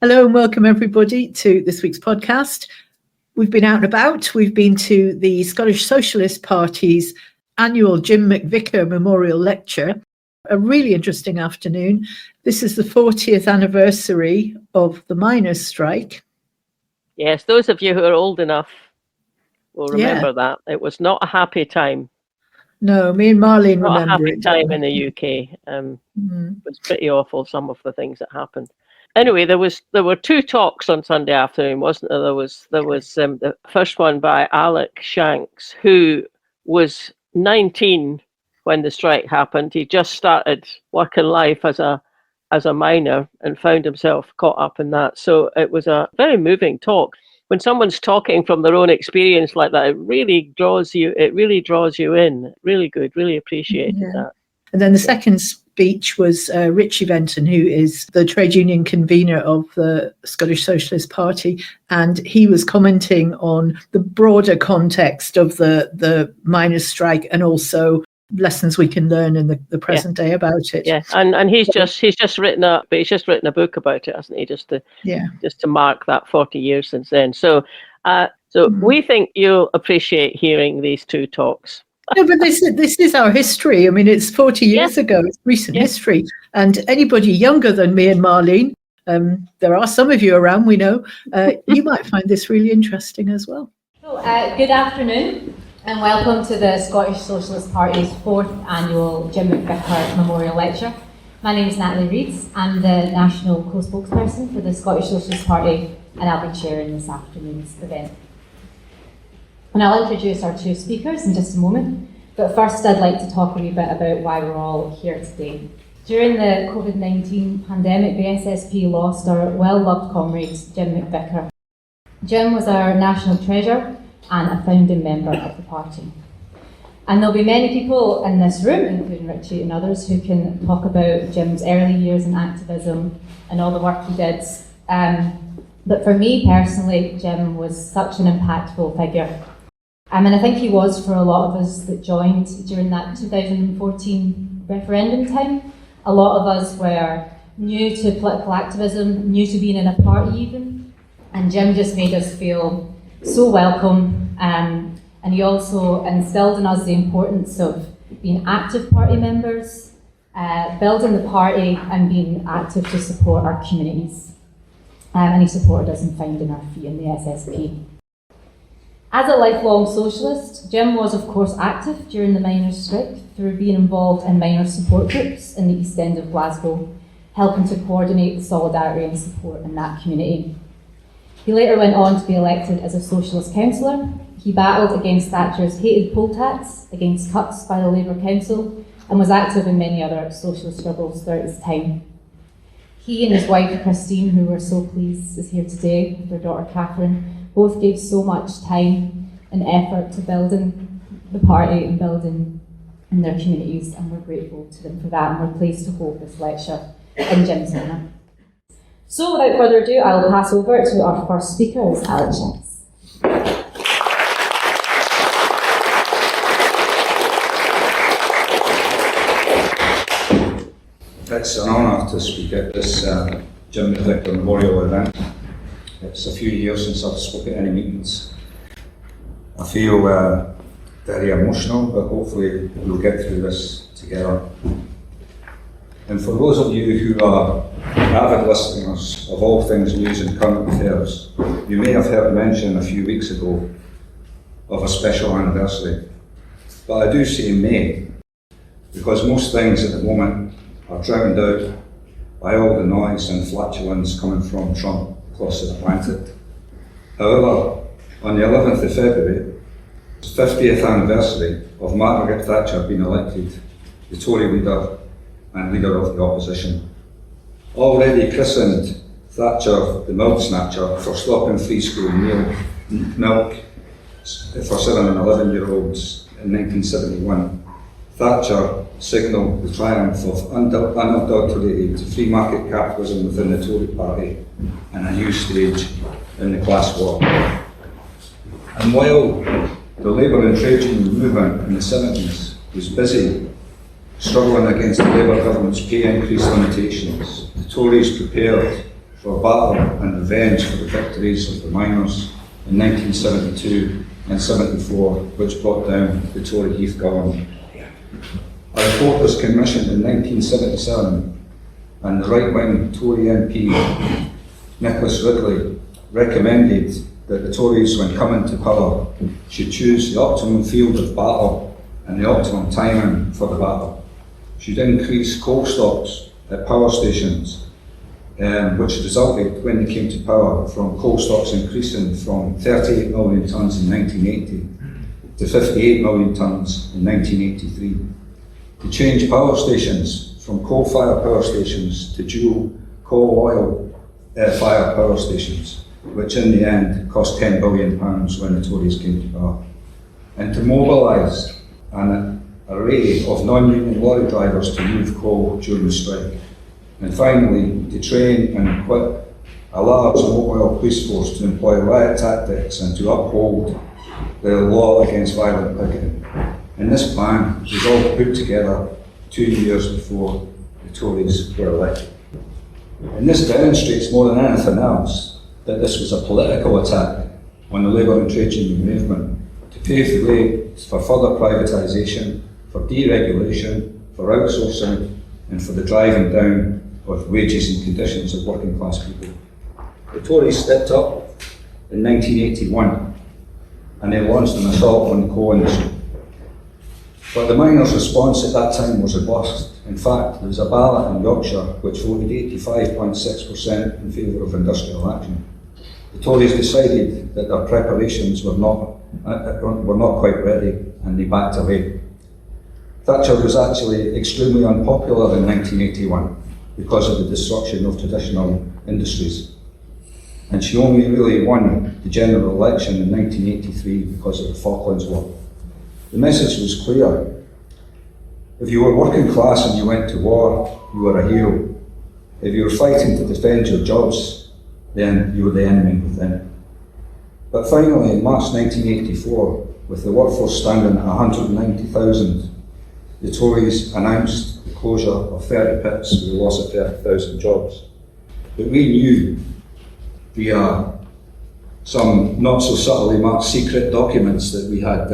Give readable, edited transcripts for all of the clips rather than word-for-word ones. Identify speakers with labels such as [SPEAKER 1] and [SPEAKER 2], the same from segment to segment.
[SPEAKER 1] Hello and welcome everybody to this week's podcast. We've been out and about. We've been to the Scottish Socialist Party's annual Jim McVicker Memorial Lecture. A really interesting afternoon. This is the 40th anniversary of the miners' strike.
[SPEAKER 2] Yes, those of you who are old enough will remember that. It was not a happy time.
[SPEAKER 1] No, me and Marlene remember it.
[SPEAKER 2] Not a happy time in the UK. It was pretty awful, some of the things that happened. Anyway, there were two talks on Sunday afternoon, wasn't there? There was the first one by Alec Shanks, who was 19 when the strike happened. He just started working life as a miner and found himself caught up in that. So it was a very moving talk. When someone's talking from their own experience like that, it really draws you in. Really good, really appreciated that.
[SPEAKER 1] And then the second speech was Richie Venton, who is the trade union convener of the Scottish Socialist Party, and he was commenting on the broader context of the miners' strike and also lessons we can learn in the present day about it.
[SPEAKER 2] Yeah, and he's just written a book about it, hasn't he? Just to mark that 40 years since then. So we think you'll appreciate hearing these two talks.
[SPEAKER 1] No, but this is our history. I mean, it's 40 years ago. It's recent history. And anybody younger than me and Marlene, there are some of you around, we know, you might find this really interesting as well.
[SPEAKER 3] So, good afternoon and welcome to the Scottish Socialist Party's 4th annual Jim McVicker Memorial Lecture. My name is Natalie Reeds. I'm the National Co-Spokesperson for the Scottish Socialist Party and I'll be chairing this afternoon's event. And I'll introduce our two speakers in just a moment, but first I'd like to talk a wee bit about why we're all here today. During the COVID-19 pandemic, the SSP lost our well-loved comrade, Jim McVicker. Jim was our national treasure and a founding member of the party. And there'll be many people in this room, including Richie and others, who can talk about Jim's early years in activism and all the work he did. But for me personally, Jim was such an impactful figure. And I think he was for a lot of us that joined during that 2014 referendum time. A lot of us were new to political activism, new to being in a party even, and Jim just made us feel so welcome. And he also instilled in us the importance of being active party members, building the party and being active to support our communities. And he supported us in finding our feet in the SSP. As a lifelong socialist, Jim was of course active during the miners' strike through being involved in miners' support groups in the East End of Glasgow, helping to coordinate the solidarity and support in that community. He later went on to be elected as a socialist councillor. He battled against Thatcher's hated poll tax, against cuts by the Labour Council, and was active in many other socialist struggles throughout his time. He and his wife Christine, who we're so pleased is here today with their daughter Catherine, both gave so much time and effort to building the party and building in their communities, and we're grateful to them for that, and we're pleased to hold this lecture in Jim's honour. So without further ado, I will pass over to our first speaker, Alec Shanks.
[SPEAKER 4] It's an honour to speak at this Jim McVicker Memorial event. It's a few years since I've spoken at any meetings. I feel very emotional, but hopefully we'll get through this together. And for those of you who are avid listeners of all things news and current affairs, you may have heard mention a few weeks ago of a special anniversary. But I do say may, because most things at the moment are drowned out by all the noise and flatulence coming from Trump across the Atlantic. However, on the 11th of February, the 50th anniversary of Margaret Thatcher being elected the Tory leader and leader of the opposition. Already christened Thatcher the Milk Snatcher for stopping free school milk for 7 and 11-year-olds in 1971, Thatcher signalled the triumph of unadulterated free market capitalism within the Tory party and a new stage in the class war. And while the labour and trade union movement in the 70s was busy struggling against the Labour government's pay increase limitations, the Tories prepared for battle and revenge for the victories of the miners in 1972 and 74, which brought down the Tory Heath government. A report was commissioned in 1977, and the right-wing Tory MP, Nicholas Ridley, recommended that the Tories, when coming to power, should choose the optimum field of battle and the optimum timing for the battle, should increase coal stocks at power stations, which resulted, when they came to power, from coal stocks increasing from 38 million tonnes in 1980 to 58 million tonnes in 1983. To change power stations from coal-fired power stations to dual coal-oil-fired power stations, which in the end cost £10 billion when the Tories came to power. And to mobilise an array of non-union lorry drivers to move coal during the strike. And finally, to train and equip a large mobile police force to employ riot tactics and to uphold the law against violent picketing. And this plan was all put together 2 years before the Tories were elected. And this demonstrates more than anything else that this was a political attack on the labour and trade union movement to pave the way for further privatisation, for deregulation, for outsourcing, and for the driving down of wages and conditions of working class people. The Tories stepped up in 1981 and they launched an assault on the coal industry. But the miners' response at that time was robust. In fact, there was a ballot in Yorkshire which voted 85.6% in favour of industrial action. The Tories decided that their preparations were not quite ready, and they backed away. Thatcher was actually extremely unpopular in 1981 because of the destruction of traditional industries. And she only really won the general election in 1983 because of the Falklands War. The message was clear. If you were working class and you went to war, you were a hero. If you were fighting to defend your jobs, then you were the enemy within. But finally, in March 1984, with the workforce standing at 190,000, the Tories announced the closure of 30 pits with the loss of 30,000 jobs. But we knew, via some not so subtly marked secret documents that we had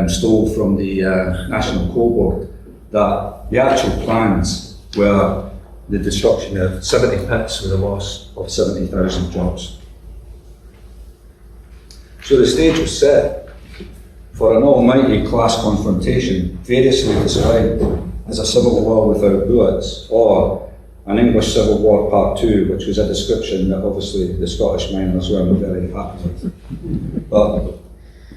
[SPEAKER 4] stole from the National Coal Board, that the actual plans were the destruction of 70 pits with a loss of 70,000 jobs. So the stage was set for an almighty class confrontation, variously described as a civil war without bullets, or an English Civil War Part 2, which was a description that obviously the Scottish miners weren't very happy with. But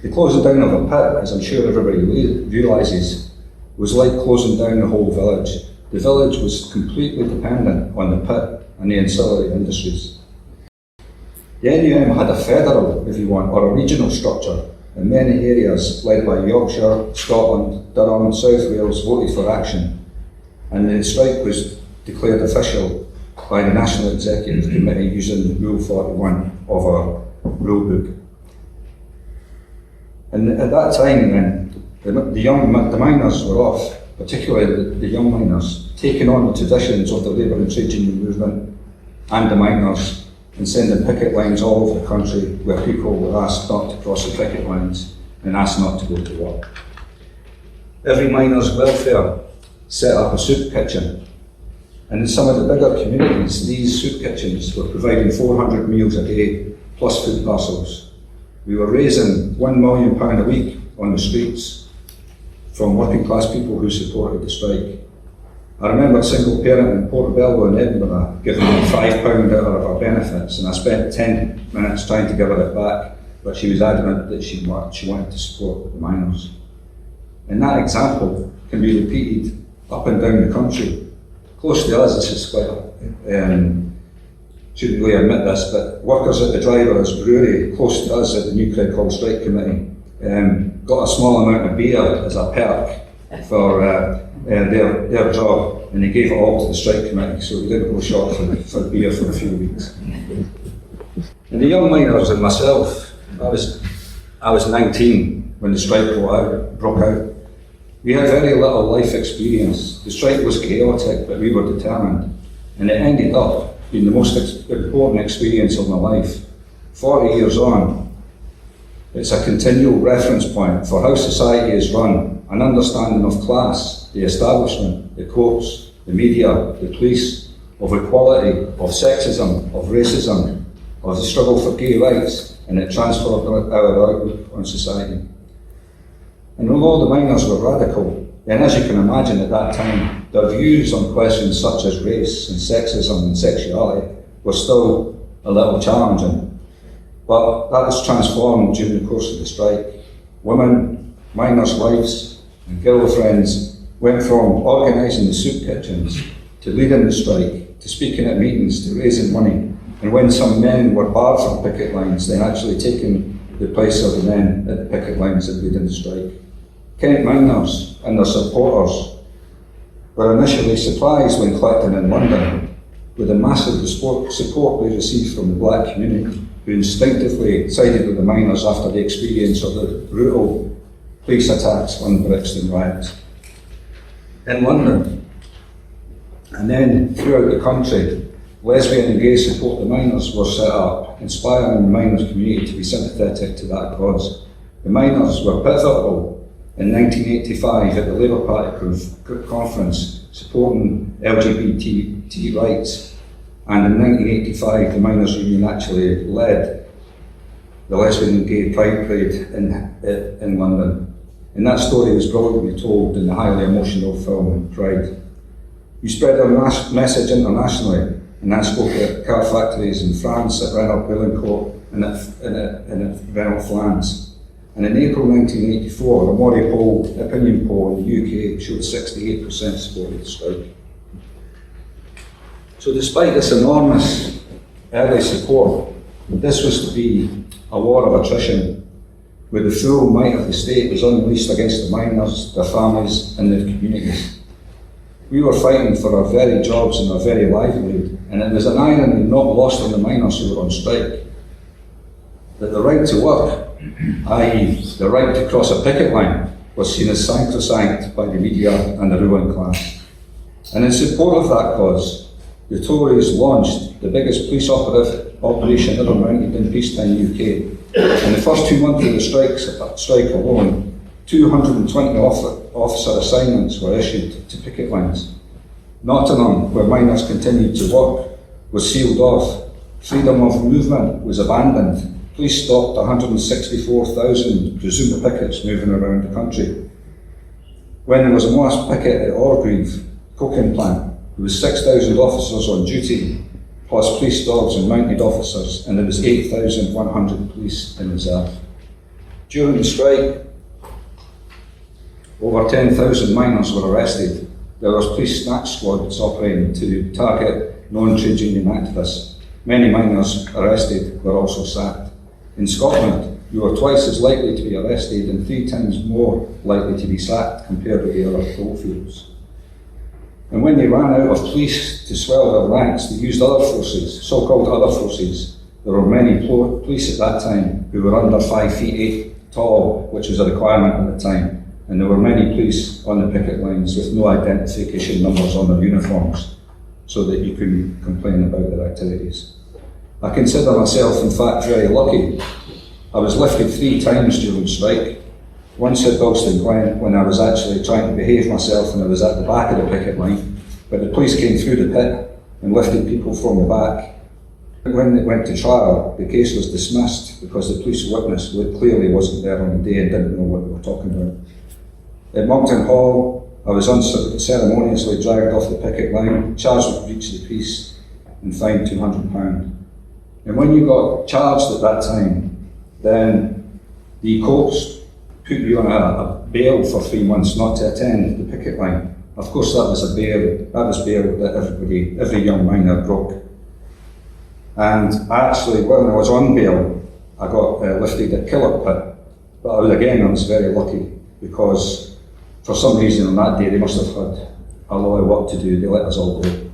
[SPEAKER 4] the closing down of a pit, as I'm sure everybody realises, was like closing down the whole village. The village was completely dependent on the pit and the ancillary industries. The NUM had a federal, if you want, or a regional structure in many areas led by Yorkshire, Scotland, Durham, South Wales voted for action, and the strike was declared official by the National Executive Committee using Rule 41 of our rule book. And at that time then, the miners were off, particularly the young miners, taking on the traditions of the labour and trade union movement and the miners, and sending picket lines all over the country where people were asked not to cross the picket lines and asked not to go to work. Every miner's welfare set up a soup kitchen, and in some of the bigger communities, these soup kitchens were providing 400 meals a day plus food parcels. We were raising £1 million a week on the streets from working class people who supported the strike. I remember a single parent in Portobello in Edinburgh giving me £5 out of her benefits, and I spent 10 minutes trying to give her it back, but she was adamant that she wanted to support the miners. And that example can be repeated up and down the country. Close to us, this is quite, shouldn't really admit this, but workers at the Drivers' Brewery, close to us at the New Craig Hall Strike Committee, got a small amount of beer as a perk for their job, and they gave it all to the strike committee, so we didn't go short for beer for a few weeks. And the young miners and myself, I was 19 when the strike broke out. We had very little life experience. The strike was chaotic, but we were determined, and it ended up been the most important experience of my life. 40 years on, it's a continual reference point for how society is run, an understanding of class, the establishment, the courts, the media, the police, of equality, of sexism, of racism, of the struggle for gay rights, and it transformed our outlook on society. And although the miners were radical, then as you can imagine at that time, their views on questions such as race and sexism and sexuality were still a little challenging. But that was transformed during the course of the strike. Women, miners' wives and girlfriends went from organising the soup kitchens to leading the strike, to speaking at meetings, to raising money. And when some men were barred from picket lines, then actually taking the place of the men at the picket lines and leading the strike. Kent miners and their supporters were initially surprised when collecting in London with the massive support they received from the black community, who instinctively sided with the miners after the experience of the brutal police attacks on Brixton riots. In London, and then throughout the country, lesbian and gay support the miners were set up, inspiring the miners' community to be sympathetic to that cause. The miners were pivotal in 1985 at the Labour Party conference supporting LGBT rights, and in 1985 the miners' union actually led the lesbian and gay pride parade in London. And that story was brilliantly told in the highly emotional film Pride. We spread our message internationally, and I spoke at car factories in France, at Renault-Billancourt and at Renault-Flans. And in April 1984, the Mori opinion poll in the UK showed 68% supported the strike. So despite this enormous early support, this was to be a war of attrition, where the full might of the state was unleashed against the miners, their families and their communities. We were fighting for our very jobs and our very livelihood, and it was an irony not lost on the miners who were on strike, that the right to work, i.e. the right to cross a picket line, was seen as sacrosanct by the media and the ruling class. And in support of that cause, the Tories launched the biggest police operation ever mounted in peacetime UK. In the first 2 months of the strike alone, 220 officer assignments were issued to picket lines. Nottingham, where miners continued to work, was sealed off. Freedom of movement was abandoned. Police stopped 164,000 presumed pickets moving around the country. When there was a mass picket at Orgreave coking plant, there was 6,000 officers on duty, plus police dogs and mounted officers, and there was 8,100 police in reserve. During the strike, over 10,000 miners were arrested. There was police snatch squads operating to target non-trade union activists. Many miners arrested were also sacked. In Scotland, you were twice as likely to be arrested and 3 times more likely to be sacked compared with the other coalfields. And when they ran out of police to swell their ranks, they used other forces, so-called other forces. There were many police at that time who were under 5 feet 8 tall, which was a requirement at the time. And there were many police on the picket lines with no identification numbers on their uniforms, so that you couldn't complain about their activities. I consider myself, in fact, very lucky. I was lifted 3 times during the strike. Once at Bilston Glen, when I was actually trying to behave myself and I was at the back of the picket line, but the police came through the pit and lifted people from the back. When it went to trial, the case was dismissed because the police witness clearly wasn't there on the day and didn't know what they were talking about. At Monkton Hall, I was unceremoniously dragged off the picket line, charged with breach of the peace and fined £200. And when you got charged at that time, then the courts put you on a bail for 3 months not to attend the picket line. Of course, that was bail that every young miner broke. And actually, when I was on bail, I got lifted at Killop Pit. But I was very lucky, because for some reason on that day they must have had a lot of work to do. They let us all go.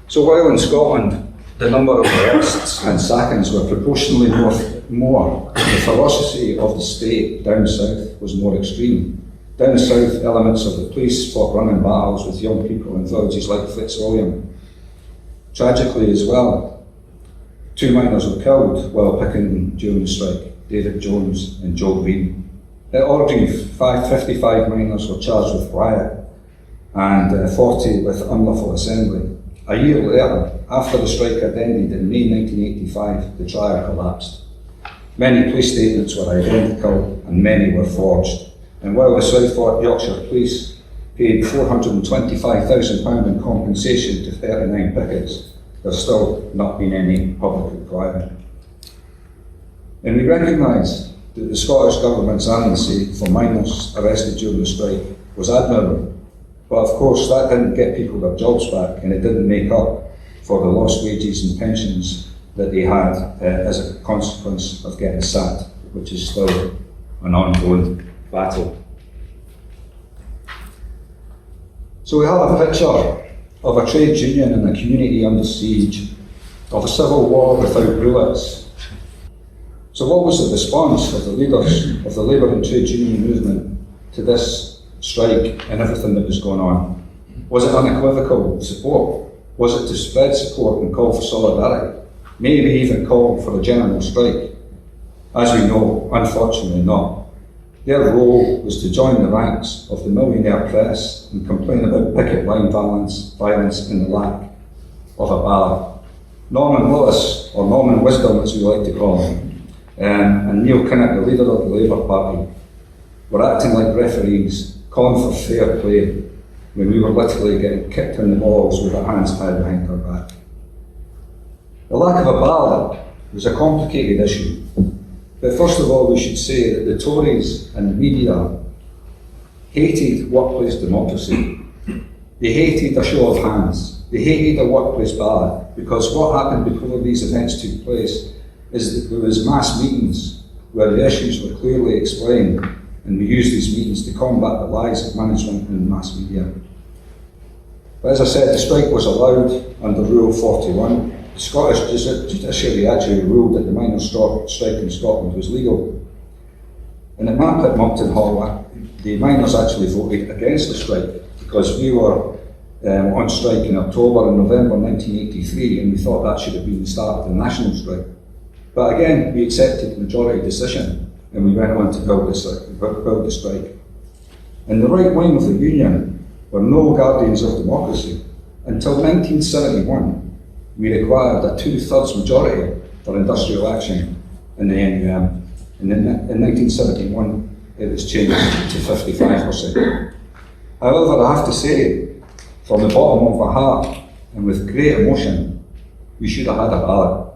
[SPEAKER 4] So while in Scotland, the number of arrests and sackings were proportionally more, the ferocity of the state down south was more extreme. Down south, elements of the police fought running battles with young people in villages like Fitzwilliam. Tragically as well, 2 miners were killed while picking during the strike, David Jones and Joe Green. At Orkney, 55 miners were charged with riot and 40 with unlawful assembly. A year later, after the strike had ended in May 1985, the trial collapsed. Many police statements were identical and many were forged. And while the South Yorkshire Police paid £425,000 in compensation to 39 pickets, there's still not been any public inquiry. And we recognise that the Scottish Government's amnesty for miners arrested during the strike was admirable. But of course that didn't get people their jobs back, and it didn't make up for the lost wages and pensions that they had as a consequence of getting sacked, which is still an ongoing battle. So we have a picture of a trade union and a community under siege, of a civil war without bullets. So what was the response of the leaders of the labour and trade union movement to this strike and everything that was going on? Was it unequivocal support? Was it to spread support and call for solidarity? Maybe even call for a general strike? As we know, unfortunately not. Their role was to join the ranks of the millionaire press and complain about picket line violence and the lack of a ballot. Norman Willis, or Norman Wisdom as we like to call him, and Neil Kinnock, the leader of the Labour Party, were acting like referees, calling for fair play, when we were literally getting kicked in the balls with our hands tied behind our back. The lack of a ballot was a complicated issue, but first of all we should say that the Tories and the media hated workplace democracy. They hated a show of hands. They hated a workplace ballot, because what happened before these events took place is that there was mass meetings where the issues were clearly explained, and we used these meetings to combat the lies of management and mass media. But as I said, the strike was allowed under Rule 41. The Scottish judiciary actually ruled that the miners' strike in Scotland was legal. And at Map at Moncton Hall, the miners actually voted against the strike, because we were on strike in October and November 1983, and we thought that should have been the start of the national strike. But again, we accepted the majority decision, and we went on to build the strike. And the right wing of the union were no guardians of democracy. Until 1971, we required a 2/3 majority for industrial action in the NUM. And in 1971, it was changed to 55%. However, I have to say, from the bottom of my heart, and with great emotion, we should have had a ballot.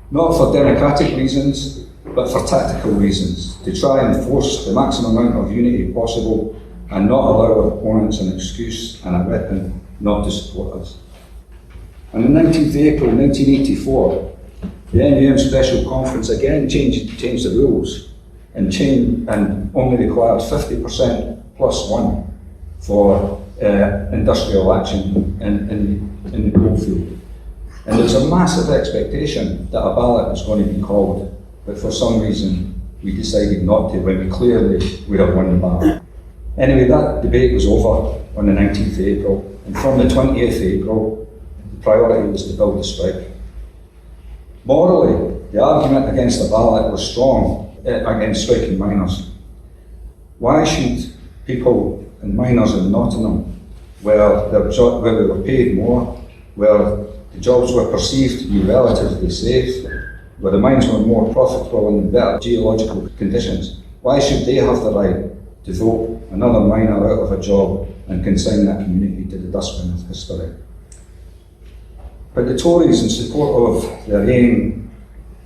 [SPEAKER 4] Not for democratic reasons, but for tactical reasons, to try and force the maximum amount of unity possible and not allow our opponents an excuse and a weapon not to support us. On the 19th of April 1984, the NUM Special Conference again changed the rules and only required 50% plus one for industrial action in the coalfield. And there was a massive expectation that a ballot was going to be called, but for some reason we decided not to, when we clearly would have won the ballot. Anyway, that debate was over on the 19th of April, and from the 20th of April, the priority was to build the strike. Morally, the argument against the ballot was strong against striking miners. Why should people and miners in Nottingham, where they were paid more, where the jobs were perceived to be relatively safe, where the mines were more profitable and in better geological conditions, why should they have the right to vote another miner out of a job and consign that community to the dustbin of history? But the Tories, in support of their aim,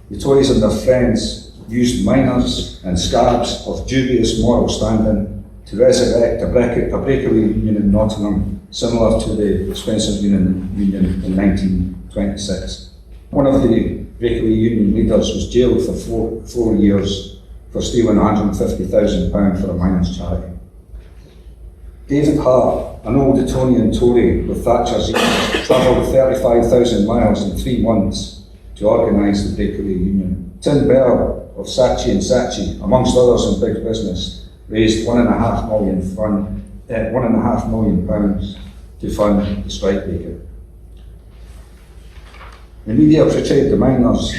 [SPEAKER 4] the Tories and their friends used miners and scabs of dubious moral standing to resurrect a breakaway union in Nottingham, similar to the Spencer Union in 1926. One of the breakaway union leaders was jailed for four years for stealing £150,000 for a miners' charity. David Hart, an old Etonian Tory with Thatcher's ears, travelled 35,000 miles in 3 months to organise the breakaway union. Tim Bell of Saatchi & Saatchi, amongst others in big business, raised £1.5 million to fund the strike breaker. The media portrayed the miners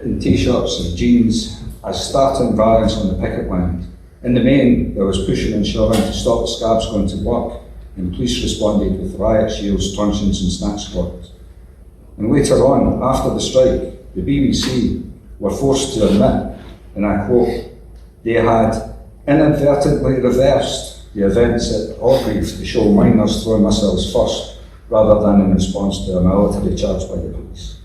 [SPEAKER 4] in t-shirts and jeans as starting violence on the picket line. In the main, there was pushing and shoving to stop the scabs going to work, and police responded with riot shields, truncheons and snatch squads. And later on, after the strike, the BBC were forced to admit, and I quote, they had inadvertently reversed the events at Orgreave to show miners throwing missiles first, rather than in response to a military charge by the police.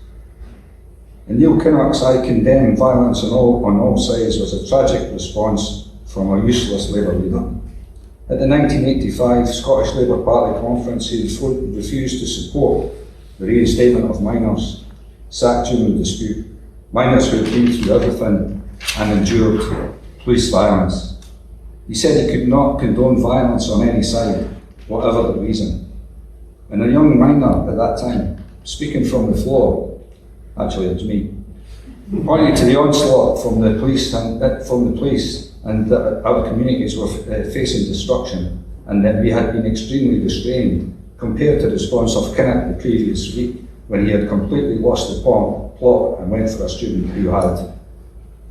[SPEAKER 4] In Neil Kinnock's I Condemn Violence on all sides was a tragic response from a useless Labour leader. At the 1985 Scottish Labour Party conference, he refused to support the reinstatement of miners sacked during the dispute, miners who had been through everything and endured police violence. He said he could not condone violence on any side, whatever the reason. And a young miner at that time, speaking from the floor, actually it was me, pointed to the onslaught from the police and that our communities were facing destruction, and that we had been extremely restrained compared to the response of Kinnock the previous week, when he had completely lost the plot and went for a student who had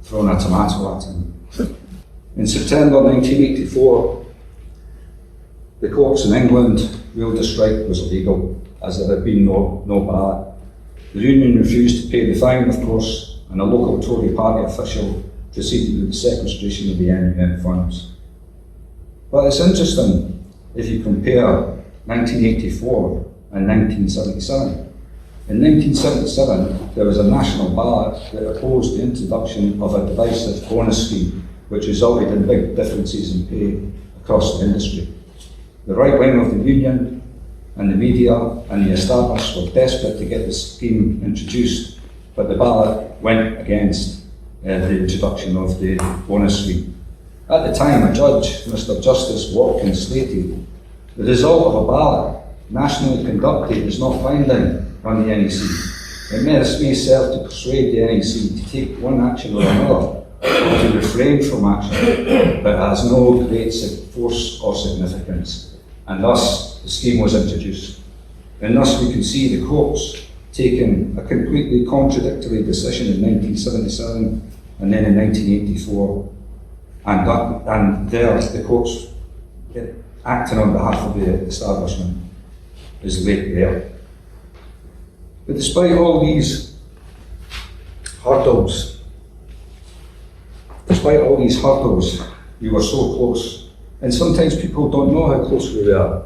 [SPEAKER 4] thrown a tomato at him. In September 1984, the courts in England ruled the strike was illegal, as there had been no ballot. The union refused to pay the fine, of course, and a local Tory party official proceeded with the sequestration of the NUM funds. But it's interesting if you compare 1984 and 1977. In 1977, there was a national ballot that opposed the introduction of a divisive bonus scheme, which resulted in big differences in pay across the industry. The right wing of the union and the media and the established were desperate to get the scheme introduced, but the ballot went against the introduction of the bonus scheme. At the time, a judge, Mr. Justice Watkins, stated, the result of a ballot nationally conducted is not binding on the NEC. It may serve to persuade the NEC to take one action or another, or to refrain from action, but it has no great force or significance. And thus, the scheme was introduced. And thus we can see the courts taking a completely contradictory decision in 1977 and then in 1984, and there the courts acting on behalf of the establishment is late there. But despite all these hurdles, we were so close. And sometimes people don't know how close we were.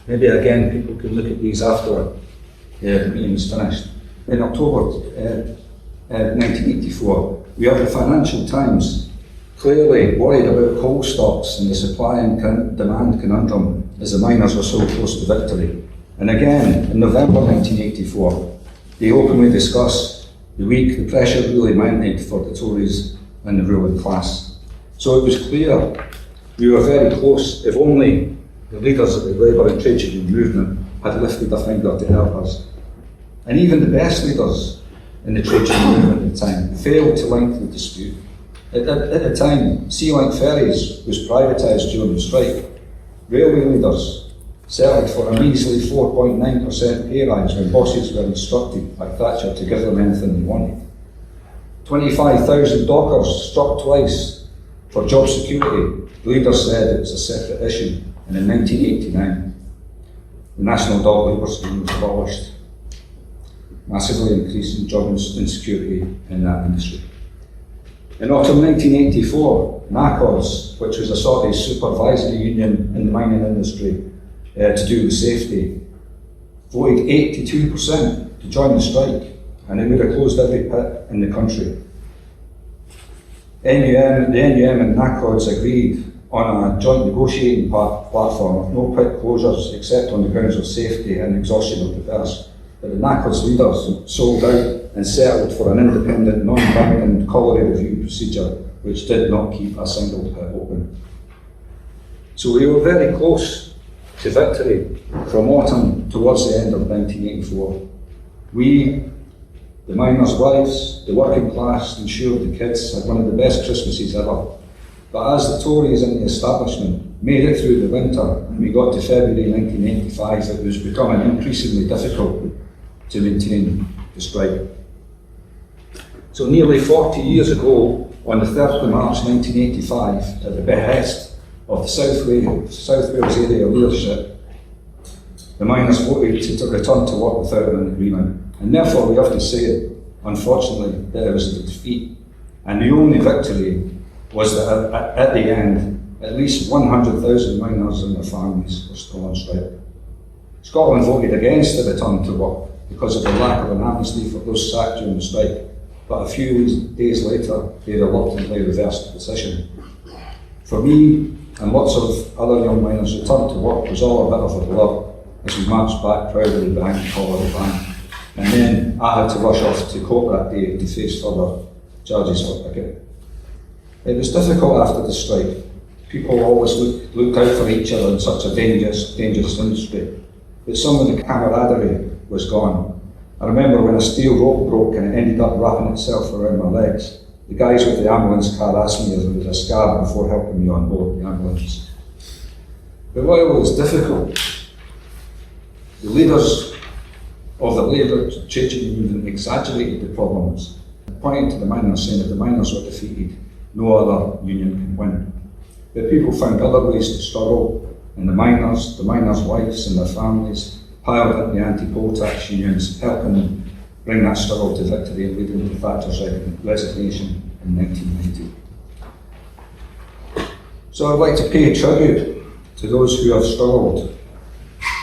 [SPEAKER 4] Maybe again, people can look at these after the meeting is finished. In October 1984, we had the Financial Times clearly worried about coal stocks and the supply and demand conundrum as the miners were so close to victory. And again, in November 1984, they openly discussed the week the pressure really mounted for the Tories and the ruling class. So it was clear we were very close, if only the leaders of the Labour and trade union movement had lifted a finger to help us. And even the best leaders in the trade union movement at the time failed to link the dispute. At the time, Sea-Link ferries was privatised during the strike. Railway leaders settled for a measly 4.9% pay rise when bosses were instructed by Thatcher to give them anything they wanted. 25,000 dockers struck twice for job security. The leaders said it was a separate issue, and in 1989, the National Dock Labour Scheme was abolished, massively increasing job insecurity in that industry. In autumn 1984, NACOS, which was a sort of supervisory union in the mining industry to do with safety, voted 82% to join the strike, and it would have closed every pit in the country. The NUM and NACOS agreed on a joint negotiating platform of no pit closures except on the grounds of safety and exhaustion of the purse. But the NACOS leaders sold out and settled for an independent, non-binding colliery review procedure which did not keep a single pit open. So we were very close to victory from autumn towards the end of 1984. We, the miners' wives, the working class, ensured the kids had one of the best Christmases ever. But as the Tories and the establishment made it through the winter and we got to February 1985, it was becoming increasingly difficult to maintain the strike. So nearly 40 years ago, on the 3rd of March 1985, at the behest of the South Wales area leadership, the miners voted to return to work without an agreement. And therefore we have to say, unfortunately, that it was a defeat. And the only victory was that at the end, at least 100,000 miners and their families were still on strike. Scotland voted against the return to work because of the lack of an amnesty for those sacked during the strike. But a few days later, they reluctantly reversed the decision. For me and lots of other young miners, return to work was all a bit of a blur as we marched back proudly behind the collar of the van. And then I had to rush off to court that day to face further charges for picketing. It was difficult after the strike. People always look out for each other in such a dangerous industry. But some of the camaraderie was gone. I remember when a steel rope broke and it ended up wrapping itself around my legs. The guys with the ambulance car asked me if there was a scar before helping me on board the ambulance. But while it was difficult, the leaders of the Labour trade union movement exaggerated the problems, pointing to the miners, saying that the miners were defeated, no other union can win. But people found other ways to struggle, and the miners' wives and their families piled up the anti-poll tax unions, helping them bring that struggle to victory and leading to Thatcher's resignation in 1990. So I'd like to pay tribute to those who have struggled,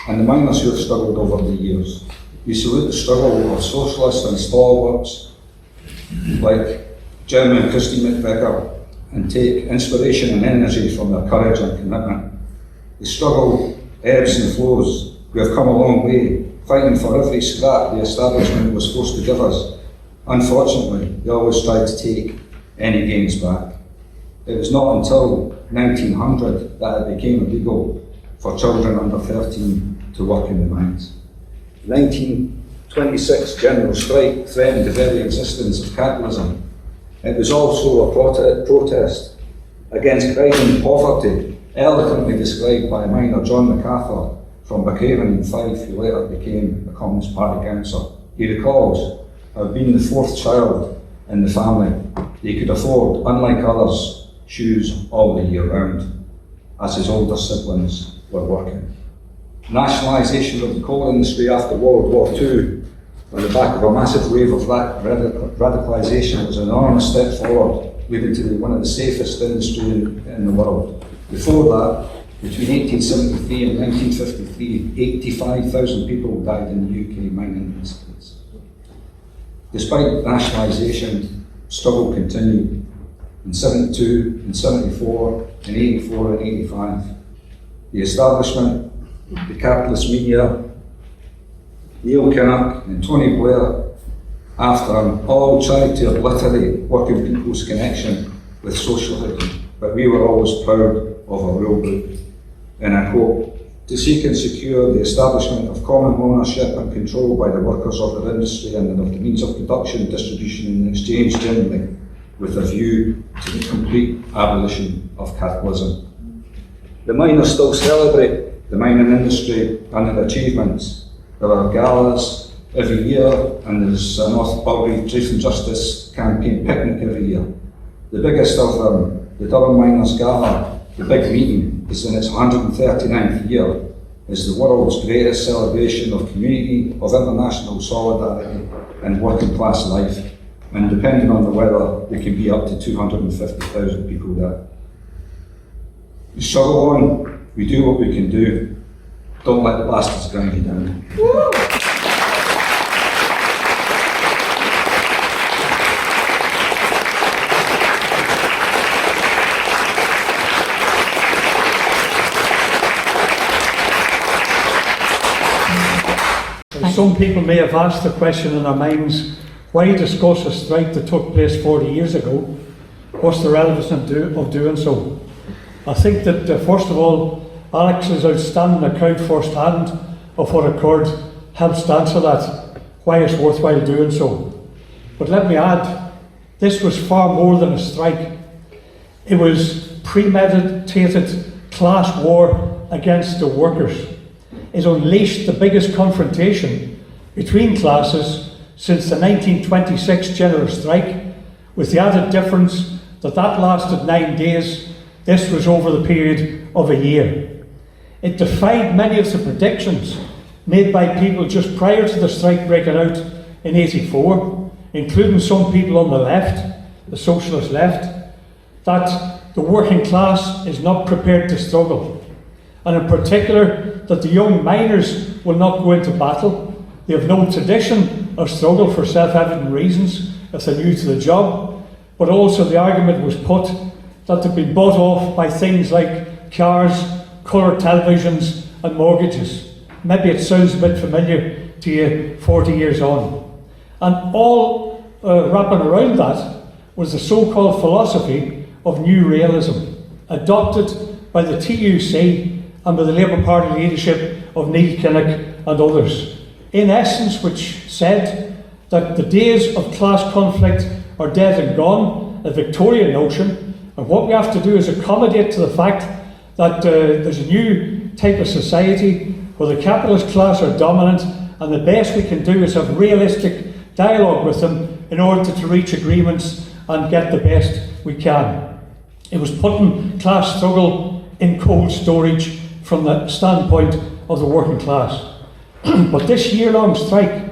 [SPEAKER 4] and the miners who have struggled over the years. We salute the struggle of socialists and stalwarts like Jim and Christy McVicker, and take inspiration and energy from their courage and commitment. The struggle ebbs and flows. We have come a long way, fighting for every scrap the establishment was forced to give us. Unfortunately, they always tried to take any gains back. It was not until 1900 that it became illegal for children under 13 to work in the mines. The 1926 general strike threatened the very existence of capitalism. It was also a protest against crime and poverty, eloquently described by miner John MacArthur from Buchanan in Fife, who later became the Communist Party councillor. He recalls how being the fourth child in the family, he could afford, unlike others, shoes all the year round, as his older siblings were working. Nationalisation of the coal industry after World War II, on the back of a massive wave of radicalisation, was an enormous step forward, leading to one of the safest industries in the world. Before that, between 1873 and 1953, 85,000 people died in the UK mining incidents. Despite nationalisation, struggle continued in 72, in 74, in 84 and 85. The establishment, the capitalist media, Neil Kinnock and Tony Blair, after them, all tried to obliterate working people's connection with socialism, but we were always proud of our rule book. And I quote, to seek and secure the establishment of common ownership and control by the workers of their industry and of the means of production, distribution and exchange generally, with a view to the complete abolition of capitalism. The miners still celebrate the mining industry and their achievements. There are galas every year, and there's a North Bury Truth and Justice campaign picnic every year. The biggest of them, the Durham Miners Gala, the big meeting, is in its 139th year, is the world's greatest celebration of community, of international solidarity and working class life. And depending on the weather, there can be up to 250,000 people there. We struggle on, we do what we can do. Don't let the bastards grind you down.
[SPEAKER 5] Some people may have asked the question in their minds, why discuss a strike that took place 40 years ago? What's the relevance of doing so? I think that first of all, Alex's outstanding account firsthand of what occurred helps to answer that, why it's worthwhile doing so. But let me add, this was far more than a strike. It was premeditated class war against the workers. It unleashed the biggest confrontation between classes since the 1926 general strike, with the added difference that that lasted 9 days. This was over the period of a year. It defied many of the predictions made by people just prior to the strike breaking out in '84, including some people on the left, the socialist left, that the working class is not prepared to struggle, and in particular that the young miners will not go into battle. They have no tradition of struggle for self-evident reasons if they're new to the job, but also the argument was put that they've been bought off by things like cars, colour televisions and mortgages. Maybe it sounds a bit familiar to you 40 years on. And all wrapping around that was the so-called philosophy of new realism, adopted by the TUC and by the Labour Party leadership of Neil Kinnock and others. In essence, which said that the days of class conflict are dead and gone, a Victorian notion, and what we have to do is accommodate to the fact that there's a new type of society where the capitalist class are dominant, and the best we can do is have realistic dialogue with them in order to reach agreements and get the best we can. It was putting class struggle in cold storage from the standpoint of the working class. But this year-long strike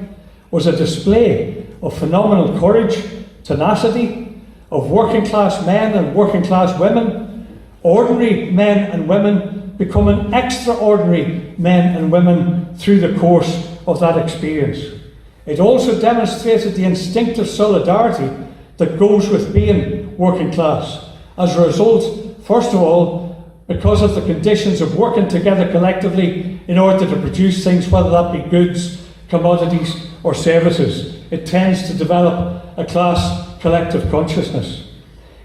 [SPEAKER 5] was a display of phenomenal courage, tenacity, of working class men and working class women, ordinary men and women becoming extraordinary men and women through the course of that experience. It also demonstrated the instinctive solidarity that goes with being working class. As a result, first of all, because of the conditions of working together collectively in order to produce things, whether that be goods, commodities or services, it tends to develop a class collective consciousness.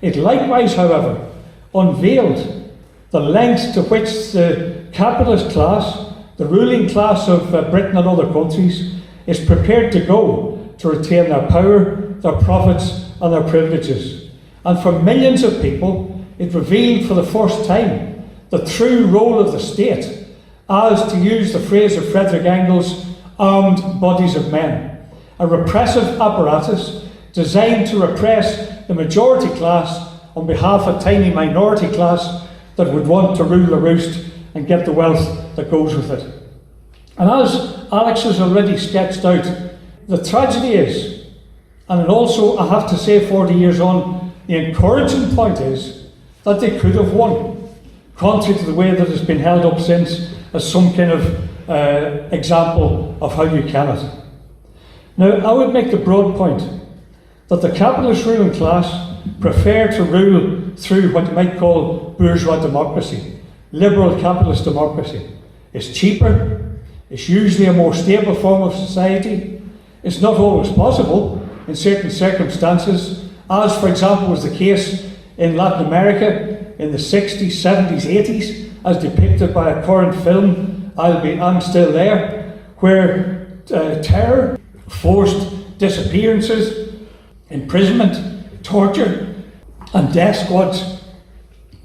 [SPEAKER 5] It likewise, however, unveiled the lengths to which the capitalist class, the ruling class of Britain and other countries, is prepared to go to retain their power, their profits and their privileges. And for millions of people, it revealed for the first time the true role of the state as, to use the phrase of Frederick Engels, armed bodies of men, a repressive apparatus designed to repress the majority class on behalf of a tiny minority class that would want to rule the roost and get the wealth that goes with it. And as Alex has already sketched out, the tragedy is, and also I have to say 40 years on, the encouraging point is that they could have won, contrary to the way that it's been held up since as some kind of example of how you cannot. Now, I would make the broad point that the capitalist ruling class prefer to rule through what you might call bourgeois democracy, liberal capitalist democracy. It's cheaper, it's usually a more stable form of society, it's not always possible in certain circumstances, as for example was the case in Latin America in the 60s, 70s, 80s, as depicted by a current film, I'm Still There, where terror, forced disappearances, imprisonment, torture and death squads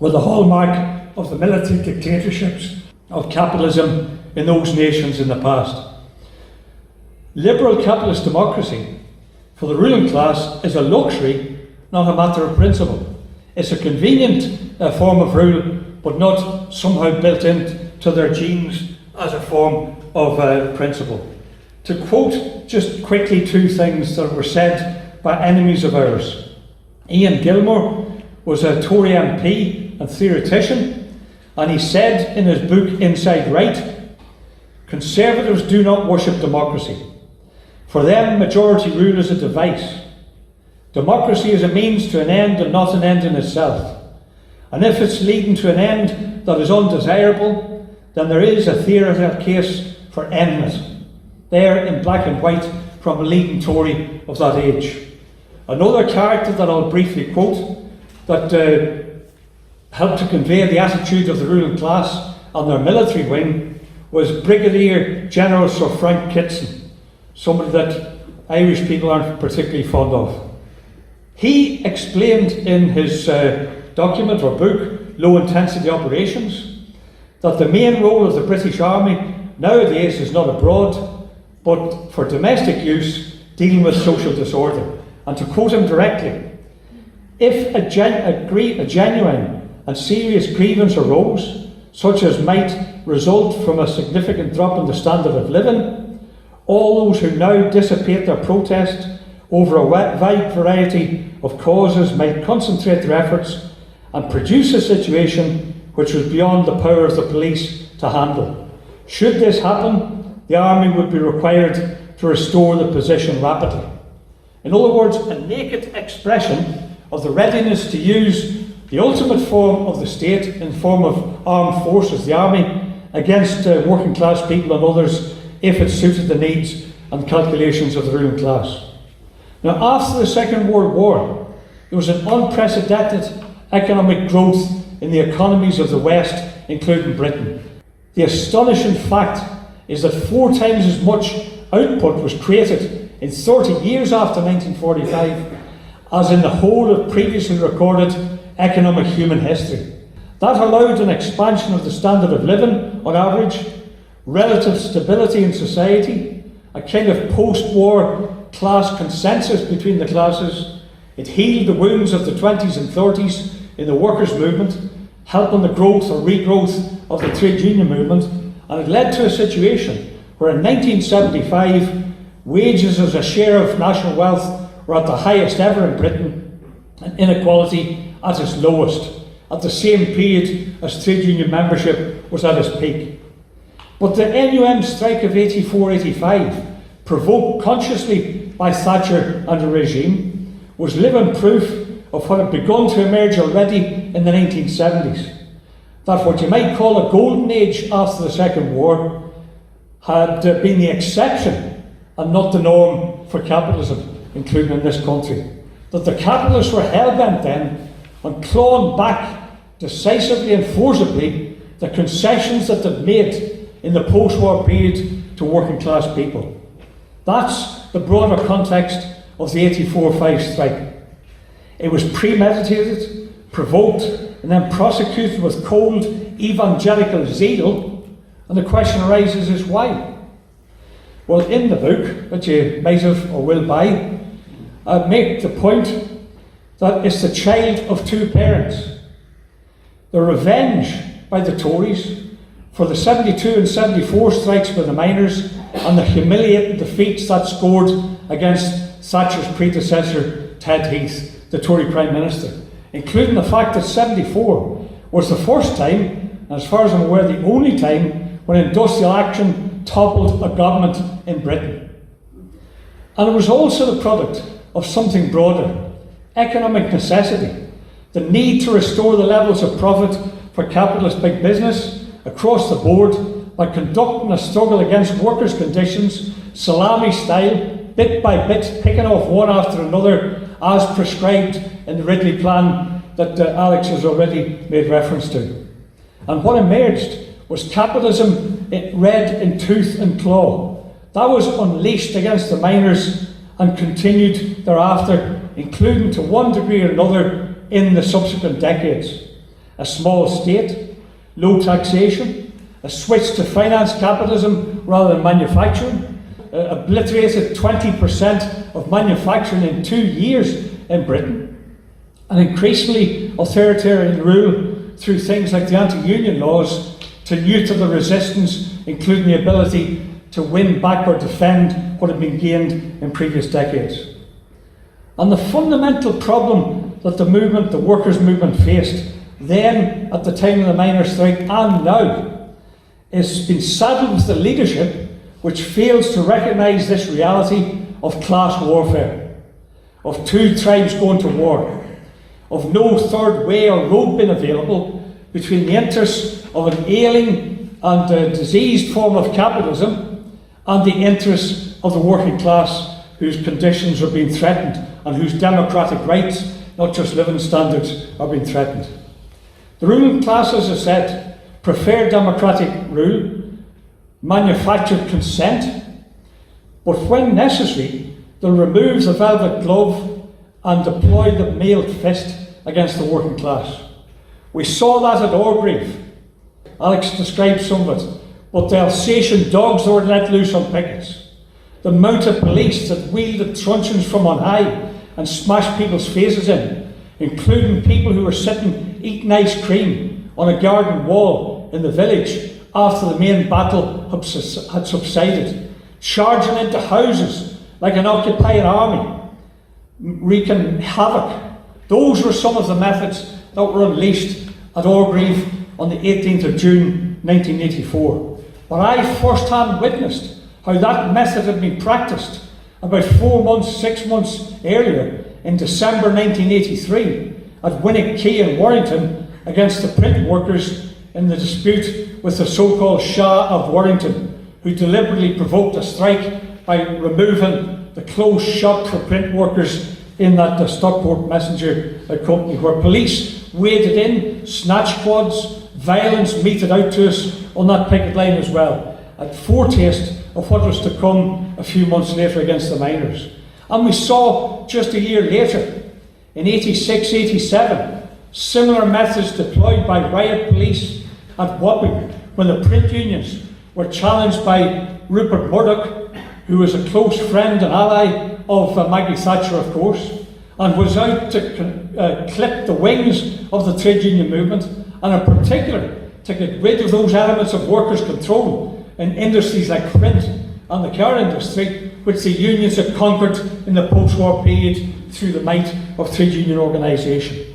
[SPEAKER 5] were the hallmark of the military dictatorships of capitalism in those nations in the past. Liberal capitalist democracy for the ruling class is a luxury, not a matter of principle. It's a convenient form of rule, but not somehow built into their genes as a form of principle. To quote just quickly two things that were said by enemies of ours. Ian Gilmore was a Tory MP and theoretician, and he said in his book Inside Right, "Conservatives do not worship democracy. For them, majority rule is a device. Democracy is a means to an end and not an end in itself. And if it's leading to an end that is undesirable, then there is a theoretical case for ending it." There in black and white from a leading Tory of that age. Another character that I'll briefly quote that helped to convey the attitude of the ruling class and their military wing was Brigadier General Sir Frank Kitson, somebody that Irish people aren't particularly fond of. He explained in his document or book, Low Intensity Operations, that the main role of the British Army nowadays is not abroad, but for domestic use dealing with social disorder. And to quote him directly, if a genuine and serious grievance arose, such as might result from a significant drop in the standard of living, all those who now dissipate their protest over a wide variety of causes might concentrate their efforts and produce a situation which was beyond the power of the police to handle. Should this happen, the army would be required to restore the position rapidly. In other words, a naked expression of the readiness to use the ultimate form of the state in the form of armed forces, the army, against working class people and others if it suited the needs and calculations of the ruling class. Now, after the Second World War, there was an unprecedented economic growth in the economies of the West, including Britain. The astonishing fact is that 4 times as much output was created in 30 years after 1945 as in the whole of previously recorded economic human history. That allowed an expansion of the standard of living on average, relative stability in society, a kind of post-war class consensus between the classes. It healed the wounds of the 20s and 30s in the workers' movement, helping the growth or regrowth of the trade union movement, and it led to a situation where in 1975 wages as a share of national wealth were at the highest ever in Britain, and inequality at its lowest, at the same period as trade union membership was at its peak. But the NUM strike of 84-85, provoked consciously by Thatcher and the regime, was living proof of what had begun to emerge already in the 1970s. That what you might call a golden age after the Second War had been the exception and not the norm for capitalism, including in this country. That the capitalists were hell-bent then on clawing back decisively and forcibly the concessions that they'd made in the post-war period to working class people. That's the broader context of the 84-5 strike. It was premeditated, provoked, and then prosecuted with cold evangelical zeal, and the question arises is why? Well, in the book, that you might have or will buy, I make the point that it's the child of 2 parents. The revenge by the Tories for the 72 and 74 strikes by the miners and the humiliating defeats that scored against Thatcher's predecessor, Ted Heath, the Tory Prime Minister, including the fact that 74 was the first time, and as far as I'm aware, the only time, when industrial action toppled a government in Britain. And it was also the product of something broader, economic necessity, the need to restore the levels of profit for capitalist big business across the board by conducting a struggle against workers' conditions, salami style, bit by bit, picking off one after another, as prescribed in the Ridley Plan that Alex has already made reference to. And what emerged was capitalism red in tooth and claw. That was unleashed against the miners and continued thereafter, including to one degree or another in the subsequent decades. A small state, low taxation, a switch to finance capitalism rather than manufacturing, obliterated 20% of manufacturing in 2 years in Britain, an increasingly authoritarian rule through things like the anti-union laws to neuter the resistance, including the ability to win back or defend what had been gained in previous decades. And the fundamental problem that the workers' movement faced then, at the time of the miners' strike, and now, is been saddled with the leadership which fails to recognise this reality of class warfare, of 2 tribes going to war, of no third way or road being available between the interests of an ailing and diseased form of capitalism and the interests of the working class whose conditions are being threatened and whose democratic rights, not just living standards, are being threatened. The ruling class, as I said, prefer democratic rule, manufactured consent, but when necessary, they'll remove the velvet glove and deploy the mailed fist against the working class. We saw that at Orgreave. Alex described some of it, but the Alsatian dogs were let loose on pickets. the mounted police that wielded truncheons from on high and smashed people's faces in, including people who were sitting eating ice cream on a garden wall in the village after the main battle had subsided, charging into houses like an occupying army, wreaking havoc. Those were some of the methods that were unleashed at Orgreave on the 18th of June 1984. But I first-hand witnessed how that method had been practiced about 6 months earlier in December 1983 at Winnick Quay in Warrington against the print workers in the dispute with the so-called Shah of Warrington, who deliberately provoked a strike by removing the closed shop for print workers in that Stockport Messenger company, where police waded in, snatch squads, violence meted out to us on that picket line as well, a foretaste of what was to come a few months later against the miners. And we saw just a year later, in 86, 87, similar methods deployed by riot police at Wapping when the print unions were challenged by Rupert Murdoch, who was a close friend and ally of Maggie Thatcher, of course, and was out to clip the wings of the trade union movement, and in particular to get rid of those elements of workers' control in industries like print and the car industry, which the unions had conquered in the post-war period through the might of trade union organisation.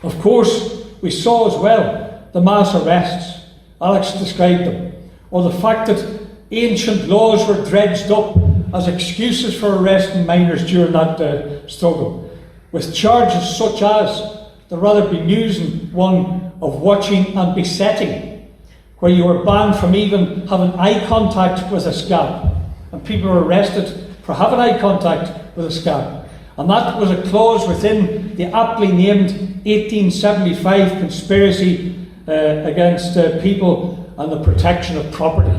[SPEAKER 5] Of course, we saw as well the mass arrests, Alex described them, or the fact that ancient laws were dredged up as excuses for arresting miners during that struggle, with charges such as the rather bemusing one of watching and besetting, where you were banned from even having eye contact with a scab, and people were arrested for having eye contact with a scab. And that was a clause within the aptly named 1875 conspiracy against people and the protection of property.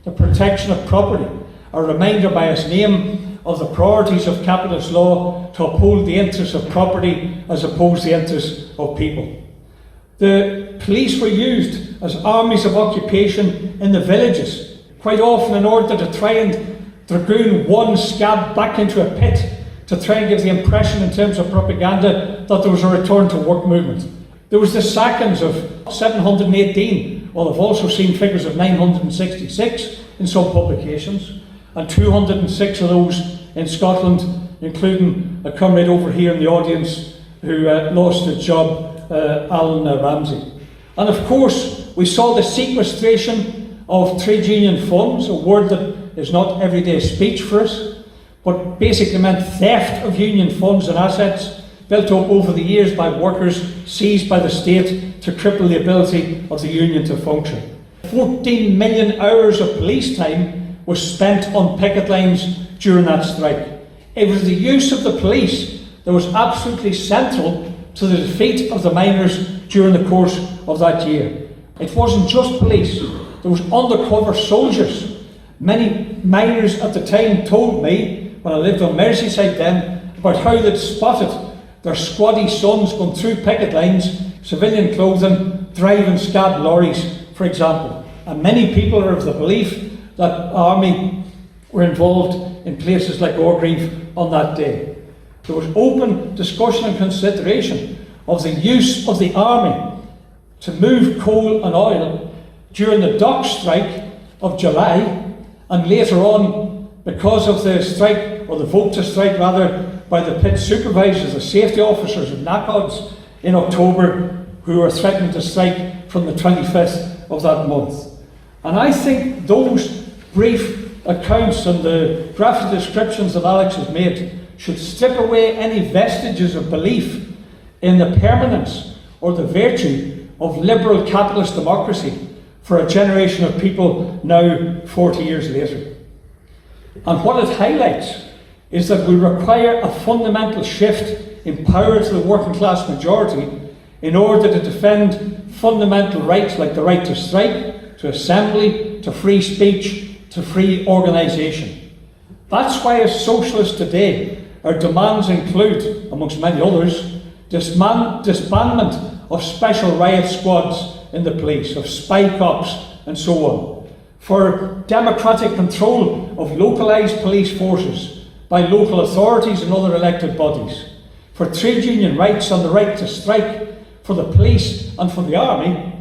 [SPEAKER 5] The protection of property, a reminder by its name of the priorities of capitalist law to uphold the interests of property as opposed to the interests of people. The police were used as armies of occupation in the villages, quite often in order to try and dragoon one scab back into a pit to try and give the impression in terms of propaganda that there was a return to work movement. There was the sackings of 718, well, I've also seen figures of 966 in some publications, and 206 of those in Scotland, including a comrade over here in the audience who lost his job, Alan Ramsey. And of course, we saw the sequestration of trade union funds, a word that is not everyday speech for us, but basically meant theft of union funds and assets built up over the years by workers seized by the state to cripple the ability of the union to function. 14 million hours of police time was spent on picket lines during that strike. It was the use of the police that was absolutely central to the defeat of the miners during the course of that year. It wasn't just police, there was undercover soldiers. Many miners at the time told me, when I lived on Merseyside then, about how they'd spotted their squaddy sons going through picket lines, civilian clothing, driving scab lorries, for example. And many people are of the belief that army were involved in places like Orgreave on that day. There was open discussion and consideration of the use of the army to move coal and oil during the dock strike of July, and later on, because of the strike, or the vote to strike rather, by the pit supervisors, the safety officers of NACODs in October, who were threatening to strike from the 25th of that month. And I think those brief accounts and the graphic descriptions that Alex has made should strip away any vestiges of belief in the permanence or the virtue of liberal capitalist democracy for a generation of people now 40 years later. And what it highlights is that we require a fundamental shift in power to the working class majority in order to defend fundamental rights like the right to strike, to assembly, to free speech, to free organisation. That's why as socialists today, our demands include, amongst many others, disbandment of special riot squads in the police, of spy cops and so on. for democratic control of localised police forces by local authorities and other elected bodies, for trade union rights and the right to strike, for the police and for the army,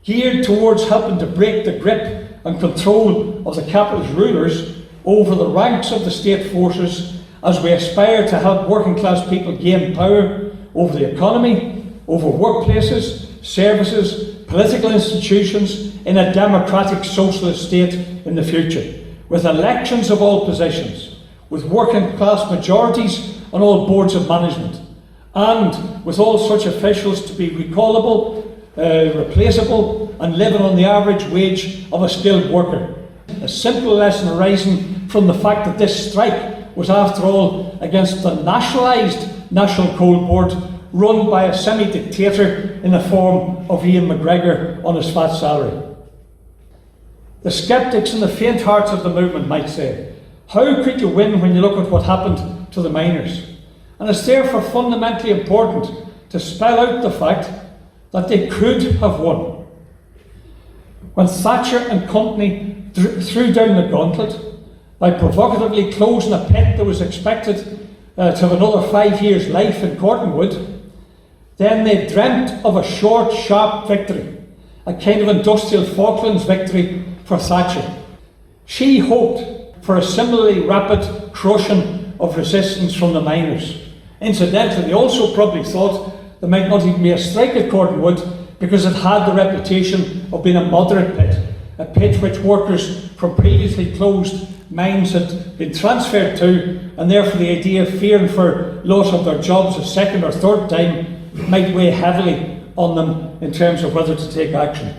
[SPEAKER 5] geared towards helping to break the grip and control of the capital's rulers over the ranks of the state forces, as we aspire to help working class people gain power over the economy, over workplaces, services, political institutions in a democratic socialist state in the future, with elections of all positions, with working class majorities on all boards of management, and with all such officials to be recallable, replaceable, and living on the average wage of a skilled worker. A simple lesson arising from the fact that this strike was, after all, against the nationalised National Coal Board run by a semi-dictator in the form of Ian McGregor on his fat salary. The sceptics and the faint hearts of the movement might say, how could you win when you look at what happened to the miners? And it's therefore fundamentally important to spell out the fact that they could have won. When Thatcher and company threw down the gauntlet by provocatively closing a pit that was expected to have another 5 years' life in Cortonwood, then they dreamt of a short, sharp victory, a kind of industrial Falklands victory for Thatcher. She hoped for a similarly rapid crushing of resistance from the miners. Incidentally, they also probably thought there might not even be a strike at Cortonwood because it had the reputation of being a moderate pit, a pit which workers from previously closed mines had been transferred to, and therefore the idea of fearing for loss of their jobs a second or third time might weigh heavily on them in terms of whether to take action.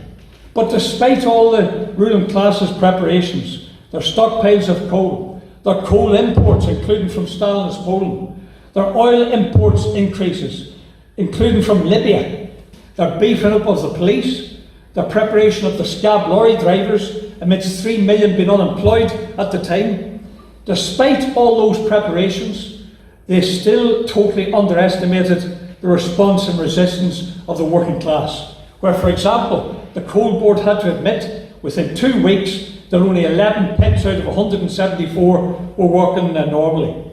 [SPEAKER 5] But despite all the ruling class's preparations, their stockpiles of coal, their coal imports, including from Stalinist Poland, their oil imports increases, including from Libya, their beefing up of the police, their preparation of the scab lorry drivers, amidst 3 million being unemployed at the time, despite all those preparations, they still totally underestimated the response and resistance of the working class, where, for example, the Coal Board had to admit within 2 weeks that only 11 pits out of 174 were working normally.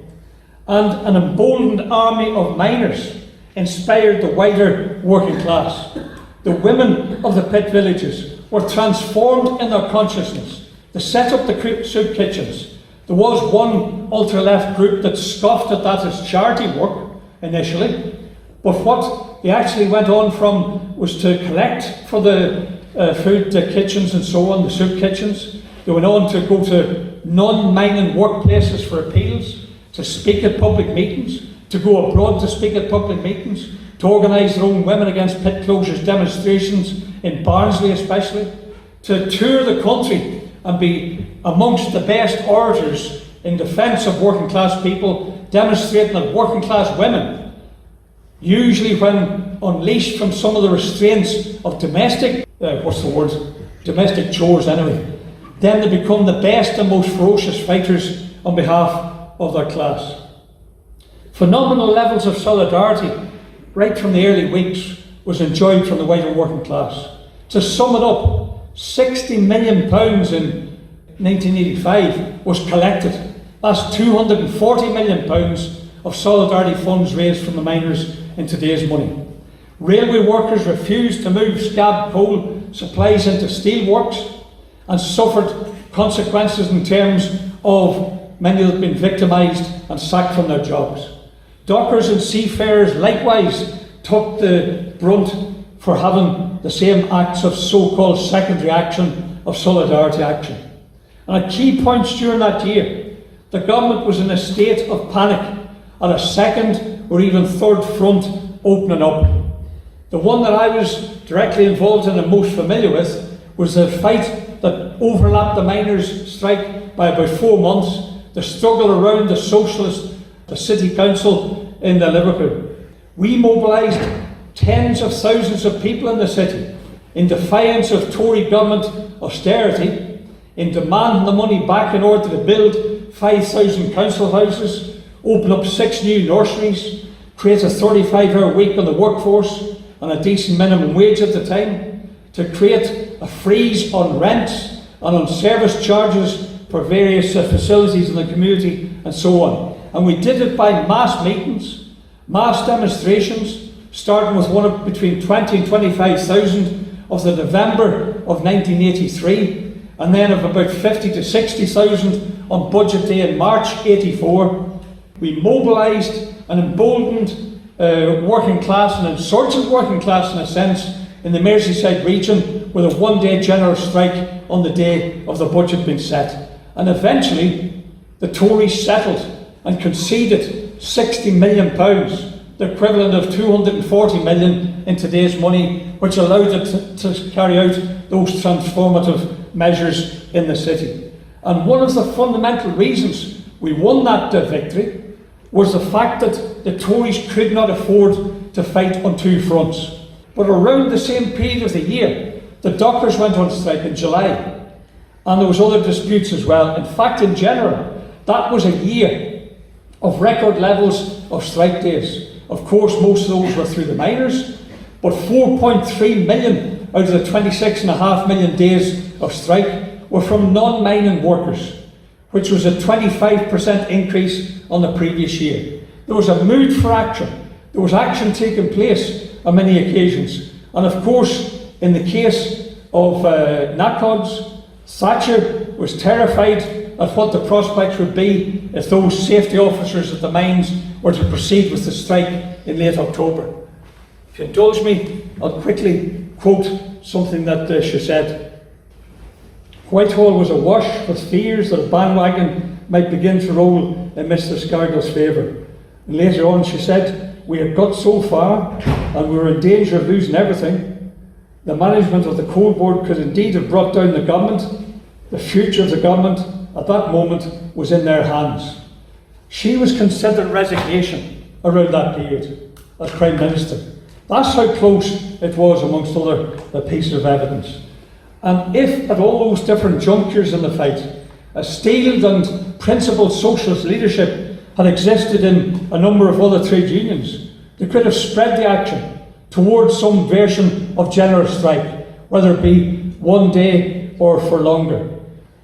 [SPEAKER 5] And an emboldened army of miners inspired the wider working class. The women of the pit villages were transformed in their consciousness. They set up the soup kitchens. There was one ultra-left group that scoffed at that as charity work initially, but what they actually went on from was to collect for the food kitchens and so on, the soup kitchens. They went on to go to non-mining workplaces for appeals, to speak at public meetings, to go abroad to speak at public meetings, to organise their own Women Against Pit Closures demonstrations in Barnsley especially, to tour the country and be amongst the best orators in defence of working class people, demonstrating that working class women, usually when unleashed from some of the restraints of domestic chores anyway, then they become the best and most ferocious fighters on behalf of their class. Phenomenal levels of solidarity right from the early weeks was enjoyed from the wider working class. To sum it up, £60 million in 1985 was collected. That's £240 million of solidarity funds raised from the miners in today's money. Railway workers refused to move scab coal supplies into steelworks and suffered consequences in terms of many that had been victimised and sacked from their jobs. Dockers and seafarers likewise took the brunt for having the same acts of so-called secondary action of solidarity action. And at key points during that year, the government was in a state of panic at a second or even third front opening up. The one that I was directly involved in and most familiar with was the fight that overlapped the miners' strike by about 4 months, the struggle around the Socialist, the City Council in Liverpool. We mobilised tens of thousands of people in the city in defiance of Tory government austerity, in demanding the money back in order to build 5,000 council houses, open up 6 new nurseries, create a 35-hour week on the workforce and a decent minimum wage at the time, to create a freeze on rents and on service charges for various facilities in the community and so on. And we did it by mass meetings, mass demonstrations, starting with one of between 20 and 25,000 of the November of 1983, and then of about 50 to 60,000 on Budget Day in March 84. We mobilised and emboldened working class and insurgent working class, in a sense, in the Merseyside region, with a one-day general strike on the day of the budget being set. And eventually, the Tories settled and conceded £60 million, the equivalent of 240 million in today's money, which allowed it to carry out those transformative measures in the city. And one of the fundamental reasons we won that victory was the fact that the Tories could not afford to fight on two fronts. But around the same period of the year, the dockers went on strike in July, and there was other disputes as well. In fact, in general, that was a year of record levels of strike days. Of course, most of those were through the miners, but 4.3 million out of the 26.5 million days of strike were from non-mining workers, which was a 25% increase on the previous year. There was a mood for action. There was action taking place on many occasions. And of course, in the case of NACODs, Thatcher was terrified at what the prospects would be if those safety officers at the mines were to proceed with the strike in late October. If you indulge me, I'll quickly quote something that she said. Whitehall was awash with fears that a bandwagon might begin to roll in Mr. Scargill's favour. And later on she said, "We had got so far and we were in danger of losing everything. The management of the Coal Board could indeed have brought down the government. The future of the government at that moment was in their hands." She was considering resignation around that period as Prime Minister. That's how close it was, amongst other pieces of evidence. And if at all those different junctures in the fight, a steeled and principled socialist leadership had existed in a number of other trade unions, they could have spread the action towards some version of general strike, whether it be one day or for longer.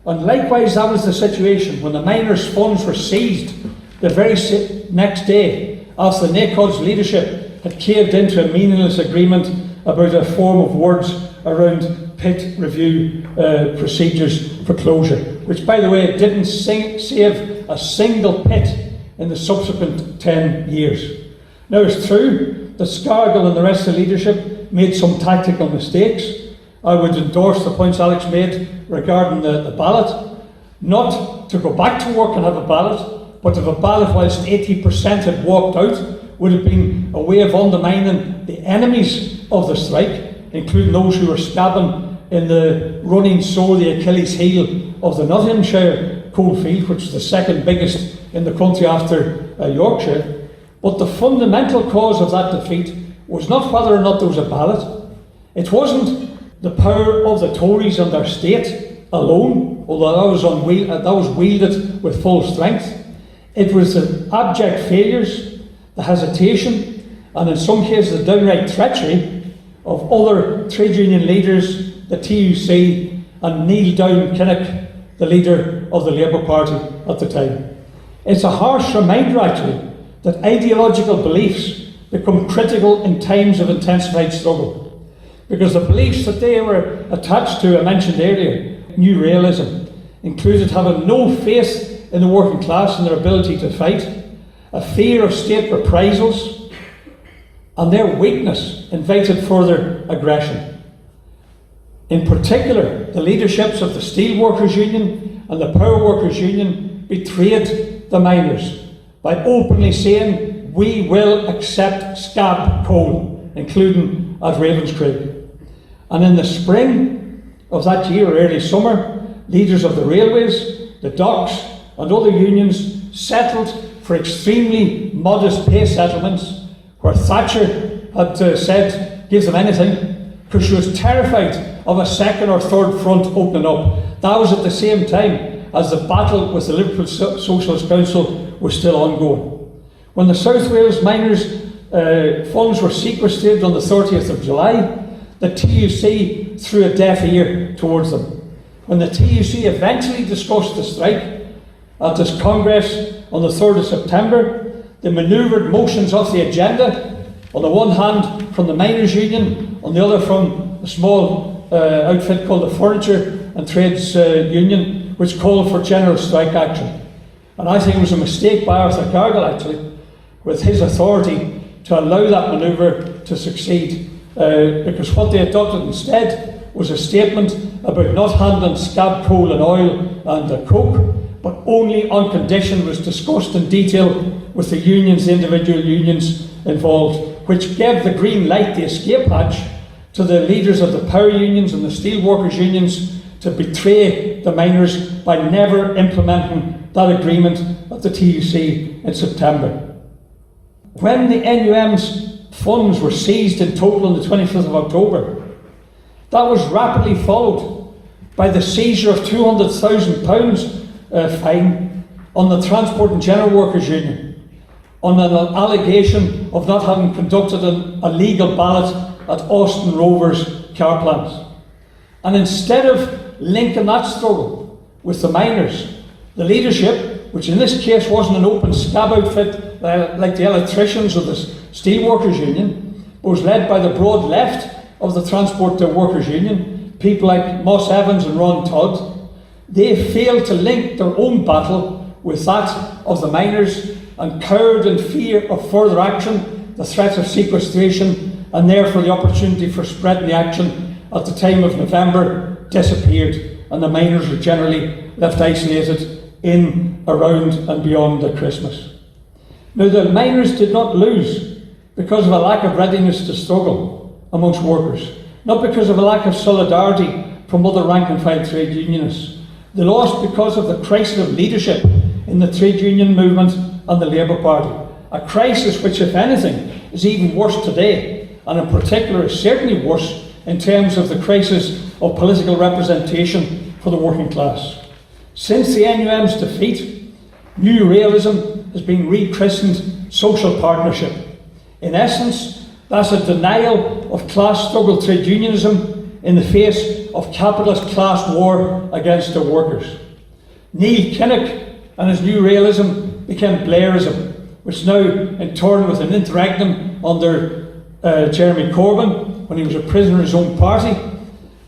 [SPEAKER 5] And likewise, that was the situation when the miners' funds were seized the very next day after the NACOD's leadership had caved into a meaningless agreement about a form of words around pit review procedures for closure, which, by the way, didn't save a single pit in the subsequent 10 years. Now, it's true that Scargill and the rest of the leadership made some tactical mistakes. I would endorse the points Alex made regarding the ballot. Not to go back to work and have a ballot, but if a ballot whilst 80% had walked out would have been a way of undermining the enemies of the strike, including those who were stabbing in the running sore, the Achilles heel of the Nottinghamshire coalfield, which is the second biggest in the country after Yorkshire. But the fundamental cause of that defeat was not whether or not there was a ballot. It wasn't the power of the Tories and their state alone, although that was wielded with full strength. It was the abject failures, the hesitation, and in some cases the downright treachery of other trade union leaders, the TUC, and Neil Down Kinnock, the leader of the Labour Party at the time. It's a harsh reminder, actually, that ideological beliefs become critical in times of intensified struggle. Because the beliefs that they were attached to, I mentioned earlier, New Realism, included having no faith in the working class and their ability to fight, a fear of state reprisals, and their weakness invited further aggression. In particular, the leaderships of the Steelworkers Union and the Power Workers Union betrayed the miners by openly saying, "We will accept scab coal," including at Ravenscraig. And in the spring of that year, or early summer, leaders of the railways, the docks, and other unions settled for extremely modest pay settlements, where Thatcher had said, "Give them anything," because she was terrified of a second or third front opening up. That was at the same time as the battle with the Liverpool Socialist Council was still ongoing. When the South Wales miners' funds were sequestrated on the 30th of July, the TUC threw a deaf ear towards them. when the TUC eventually discussed the strike at this Congress on the 3rd of September, they manoeuvred motions off the agenda, on the one hand from the Miners' Union, on the other from a small outfit called the Furniture and Trades Union, which called for general strike action. And I think it was a mistake by Arthur Cargill, actually, with his authority, to allow that manoeuvre to succeed, because what they adopted instead was a statement about not handling scab coal and oil and coke, but only on condition was discussed in detail with the unions, the individual unions involved, which gave the green light, the escape hatch, to the leaders of the power unions and the steel workers unions to betray the miners by never implementing that agreement at the TUC in September. When the NUM's funds were seized in total on the 25th of October, that was rapidly followed by the seizure of £200,000 fine on the Transport and General Workers Union, on an allegation of not having conducted a legal ballot at Austin Rovers car plants. And instead of linking that struggle with the miners, the leadership, which in this case wasn't an open scab outfit like the electricians or the Steelworkers Union, but was led by the broad left of the Transport Workers Union, people like Moss Evans and Ron Todd, they failed to link their own battle with that of the miners and cowered in fear of further action, the threat of sequestration, and therefore the opportunity for spreading the action at the time of November disappeared, and the miners were generally left isolated in, around and beyond the Christmas. Now, the miners did not lose because of a lack of readiness to struggle amongst workers, not because of a lack of solidarity from other rank and file trade unionists. They lost because of the crisis of leadership in the trade union movement and the Labour Party, a crisis which, if anything, is even worse today, and in particular is certainly worse in terms of the crisis of political representation for the working class. Since the NUM's defeat, New Realism has been rechristened social partnership. In essence, that's a denial of class struggle trade unionism in the face of capitalist class war against the workers. Neil Kinnock and his New Realism became Blairism, which now, in turn with an interregnum under Jeremy Corbyn, when he was a prisoner in his own party,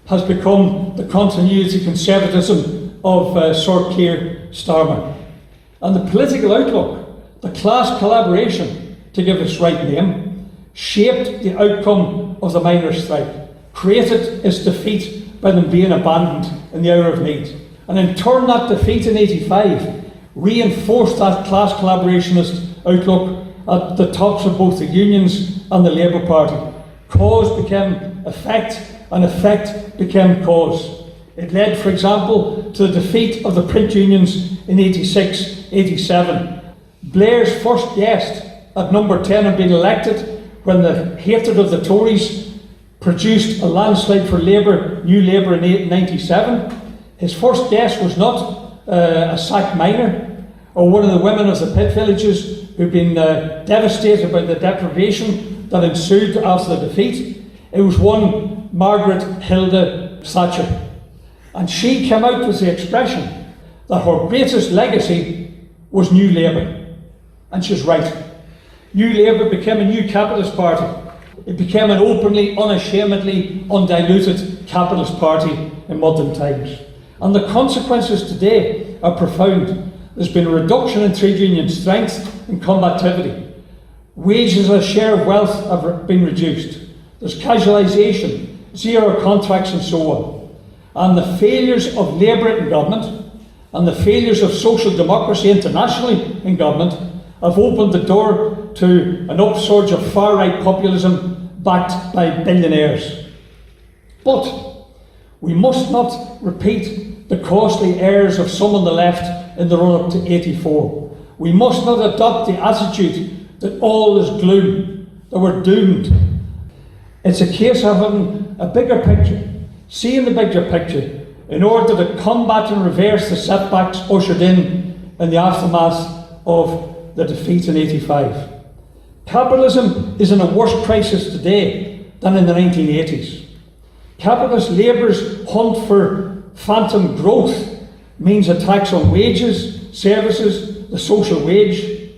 [SPEAKER 5] has become the continuity conservatism of Sir Keir Starmer. And the political outlook, the class collaboration, to give its right name, shaped the outcome of the miners' strike, created its defeat by them being abandoned in the hour of need. And in turn, that defeat in #85 reinforced that class collaborationist outlook at the tops of both the unions and the Labour Party. Cause became effect, and effect became cause. It led, for example, to the defeat of the print unions in '86-'87. Blair's first guest at number 10 had been elected when the hatred of the Tories produced a landslide for Labour, New Labour in '97. His first guest was not a sacked miner or one of the women of the pit villages who'd been devastated by the deprivation that ensued after the defeat. It was one Margaret Hilda Thatcher. And she came out with the expression that her greatest legacy was New Labour. And she's right. New Labour became a new capitalist party. It became an openly, unashamedly, undiluted capitalist party in modern times. And the consequences today are profound. There's been a reduction in trade union strength and combativity. Wages as a share of wealth have been reduced. There's casualisation, zero contracts and so on. And the failures of Labour in government and the failures of social democracy internationally in government have opened the door to an upsurge of far-right populism backed by billionaires. But we must not repeat the costly errors of some on the left in the run-up to '84. We must not adopt the attitude that all is gloom, that we're doomed. It's a case of having a bigger picture, seeing the bigger picture, in order to combat and reverse the setbacks ushered in the aftermath of the defeat in '85. Capitalism is in a worse crisis today than in the 1980s. Capitalist labour's hunt for phantom growth means a tax on wages, services, the social wage,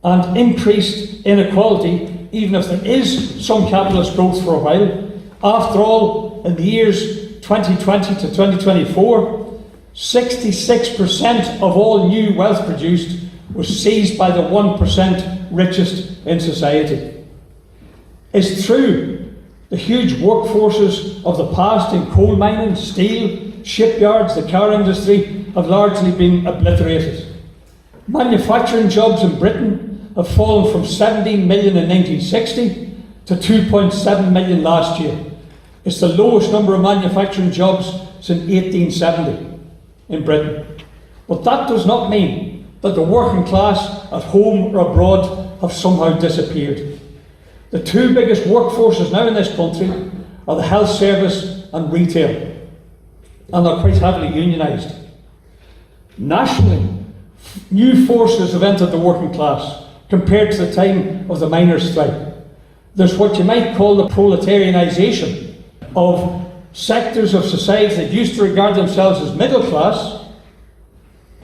[SPEAKER 5] and increased inequality, even if there is some capitalist growth for a while. After all, in the years 2020 to 2024, 66% of all new wealth produced was seized by the 1% richest in society. It's true, the huge workforces of the past in coal mining, steel, shipyards, the car industry have largely been obliterated. Manufacturing jobs in Britain have fallen from 17 million in 1960 to 2.7 million last year. It's the lowest number of manufacturing jobs since 1870 in Britain. But that does not mean that the working class at home or abroad have somehow disappeared. The two biggest workforces now in this country are the health service and retail, and they're quite heavily unionised. Nationally, new forces have entered the working class compared to the time of the miners' strike. There's what you might call the proletarianisation of sectors of society that used to regard themselves as middle class.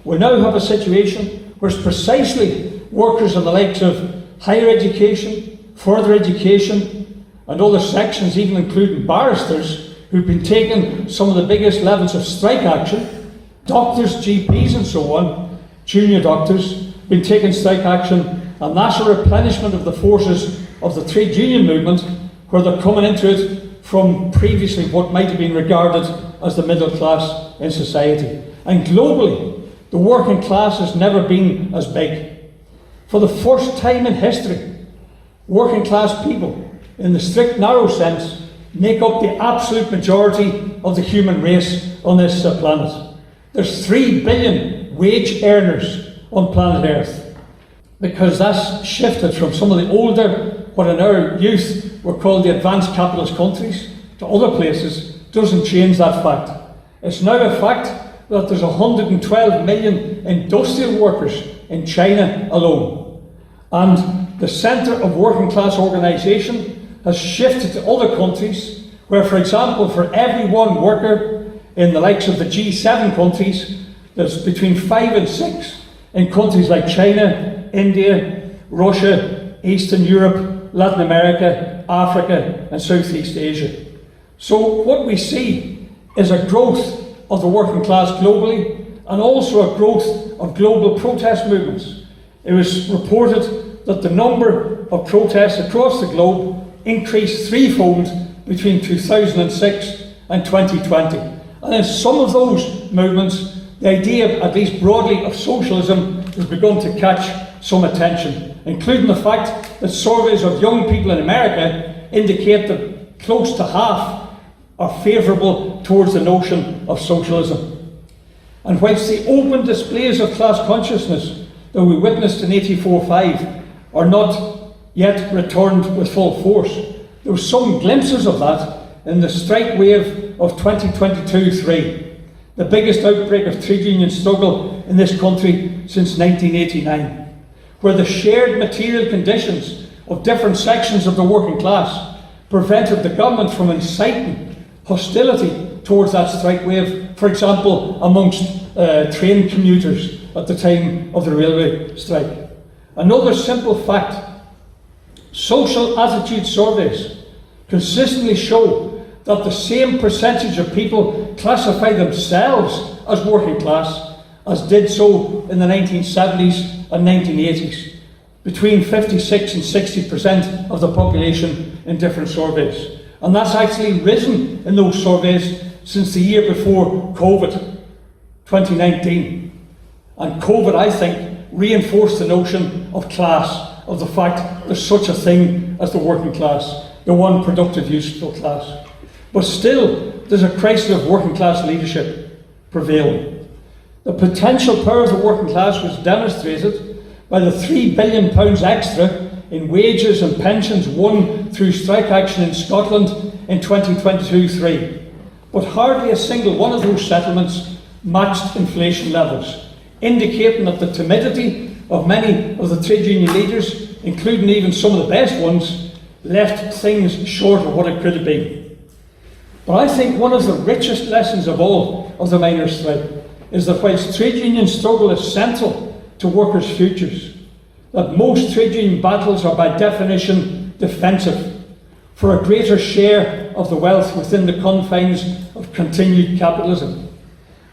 [SPEAKER 5] We now have a situation where it's precisely workers in the likes of higher education, further education, and other sections, even including barristers, who've been taking some of the biggest levels of strike action, doctors, GPs and so on, junior doctors, been taking strike action, and that's a replenishment of the forces of the trade union movement, where they're coming into it from previously what might have been regarded as the middle class in society. And globally, the working class has never been as big. For the first time in history, working class people, in the strict narrow sense, make up the absolute majority of the human race on this planet. There's 3 billion wage earners on planet Earth, because that's shifted from some of the older, what in our youth were called the advanced capitalist countries, to other places. Doesn't change that fact. It's now a fact that there's 112 million industrial workers in China alone. And the centre of working class organisation has shifted to other countries, where, for example, for every one worker in the likes of the G7 countries, there's between 5 and 6 in countries like China, India, Russia, Eastern Europe, Latin America, Africa and Southeast Asia. So what we see is a growth of the working class globally, and also a growth of global protest movements. It was reported that the number of protests across the globe increased threefold between 2006 and 2020. And in some of those movements, the idea, at least broadly, of socialism has begun to catch some attention, including the fact that surveys of young people in America indicate that close to half are favourable towards the notion of socialism. And whilst the open displays of class consciousness that we witnessed in 84-5 are not yet returned with full force, there were some glimpses of that in the strike wave of 2022-3, the biggest outbreak of trade union struggle in this country since 1989, where the shared material conditions of different sections of the working class prevented the government from inciting hostility towards that strike wave, for example, amongst train commuters at the time of the railway strike. Another simple fact: social attitude surveys consistently show that the same percentage of people classify themselves as working class as did so in the 1970s and 1980s, between 56 and 60% of the population in different surveys. And that's actually risen in those surveys since the year before COVID, 2019. And COVID, I think, reinforced the notion of class, of the fact there's such a thing as the working class, the one productive, useful class. But still, there's a crisis of working class leadership prevailing. The potential power of the working class was demonstrated by the £3 billion extra in wages and pensions won through strike action in Scotland in 2022-3. But hardly a single one of those settlements matched inflation levels, indicating that the timidity of many of the trade union leaders, including even some of the best ones, left things short of what it could have been. But I think one of the richest lessons of all of the miners' strike is that whilst trade union struggle is central to workers' futures, that most trade union battles are by definition defensive for a greater share of the wealth within the confines of continued capitalism.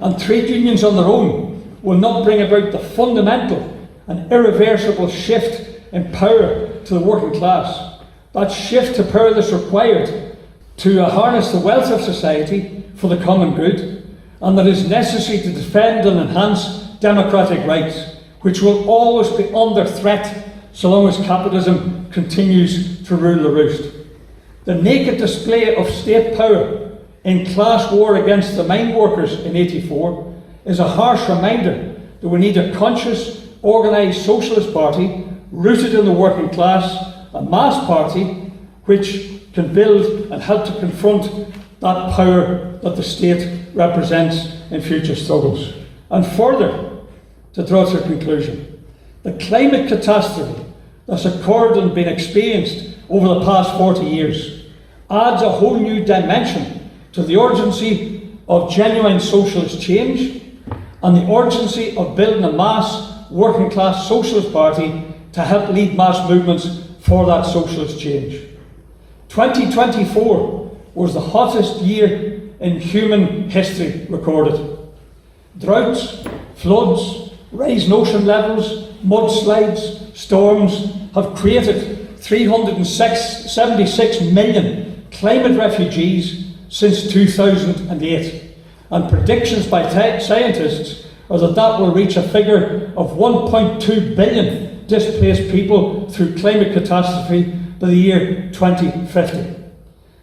[SPEAKER 5] And trade unions on their own will not bring about the fundamental and irreversible shift in power to the working class. That shift to power that's required to harness the wealth of society for the common good, and that is necessary to defend and enhance democratic rights, which will always be under threat so long as capitalism continues to rule the roost. The naked display of state power in class war against the mine workers in '84 is a harsh reminder that we need a conscious, organised socialist party rooted in the working class, a mass party which can build and help to confront that power that the state represents in future struggles. And further, to draw to a conclusion, the climate catastrophe that's occurred and been experienced over the past 40 years adds a whole new dimension to the urgency of genuine socialist change and the urgency of building a mass working class socialist party to help lead mass movements for that socialist change. 2024 was the hottest year in human history recorded. Droughts, floods, raised ocean levels, mudslides, storms have created 376 million climate refugees since 2008, and predictions by scientists are that that will reach a figure of 1.2 billion displaced people through climate catastrophe by the year 2050.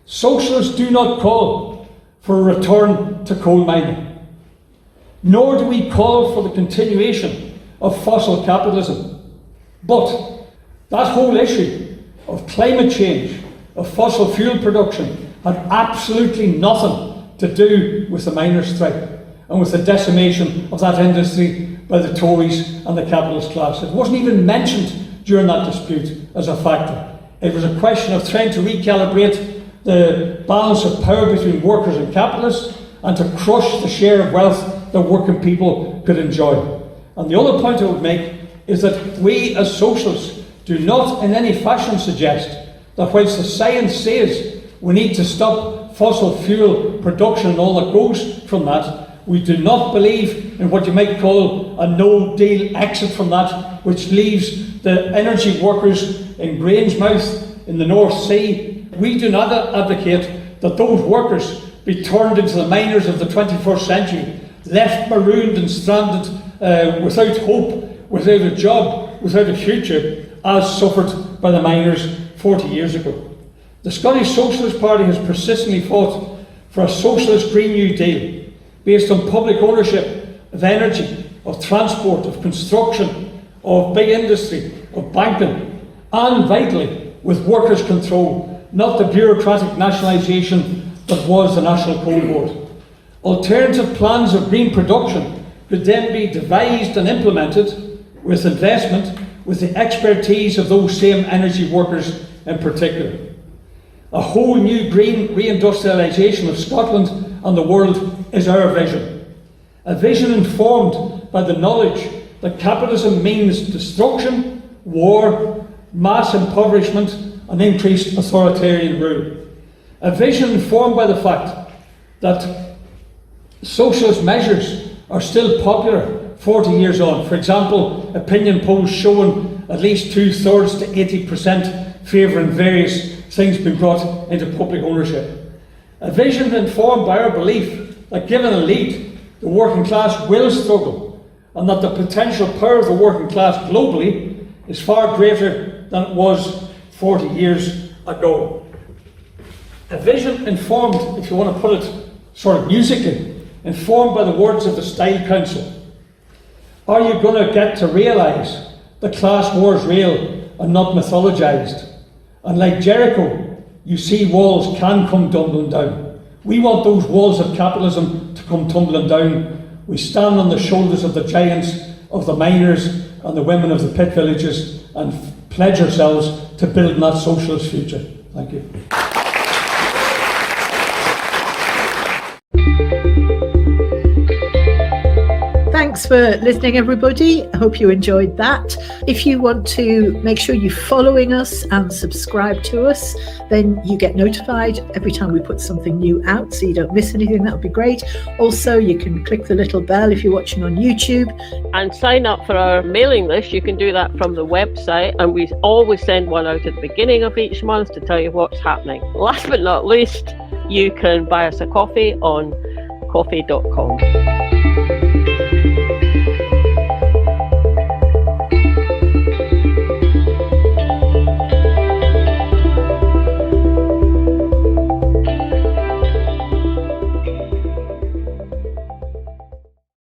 [SPEAKER 5] Socialists do not call for a return to coal mining, nor do we call for the continuation of fossil capitalism. But that whole issue of climate change, of fossil fuel production, had absolutely nothing to do with the miners' strike and with the decimation of that industry by the Tories and the capitalist class. It wasn't even mentioned during that dispute as a factor. It was a question of trying to recalibrate the balance of power between workers and capitalists and to crush the share of wealth that working people could enjoy. And the other point I would make is that we as socialists do not in any fashion suggest that whilst the science says we need to stop fossil fuel production and all that goes from that, we do not believe in what you might call a no-deal exit from that, which leaves the energy workers in Grangemouth in the North Sea. We do not advocate that those workers be turned into the miners of the 21st century, left marooned and stranded without hope, without a job, without a future, as suffered by the miners 40 years ago. The Scottish Socialist Party has persistently fought for a socialist Green New Deal based on public ownership of energy, of transport, of construction, of big industry, of banking, and vitally with workers' control, not the bureaucratic nationalisation that was the National Coal Board. Alternative plans of green production could then be devised and implemented with investment, with the expertise of those same energy workers in particular. A whole new green reindustrialisation of Scotland and the world is our vision. A vision informed by the knowledge that capitalism means destruction, war, mass impoverishment and increased authoritarian rule. A vision informed by the fact that socialist measures are still popular 40 years on. For example, opinion polls showing at least 2/3 to 80% favouring various things being brought into public ownership. A vision informed by our belief that given a lead, the working class will struggle, and that the potential power of the working class globally is far greater than it was 40 years ago. A vision informed, if you want to put it sort of musically, informed by the words of the Style Council. Are you going to get to realise the class war is real and not mythologised? And like Jericho, you see walls can come tumbling down. We want those walls of capitalism to come tumbling down. We stand on the shoulders of the giants, of the miners and the women of the pit villages, and pledge ourselves to building that socialist future. Thank you.
[SPEAKER 1] thanks for listening, everybody. I hope you enjoyed that. If you want to make sure you're following us and subscribe to us, then you get notified every time we put something new out, so you don't miss anything. That would be great. Also, you can click the little bell if you're watching on YouTube.
[SPEAKER 2] And sign up for our mailing list. You can do that from the website, and we always send one out at the beginning of each month to tell you what's happening. Last but not least, you can buy us a coffee on coffee.com.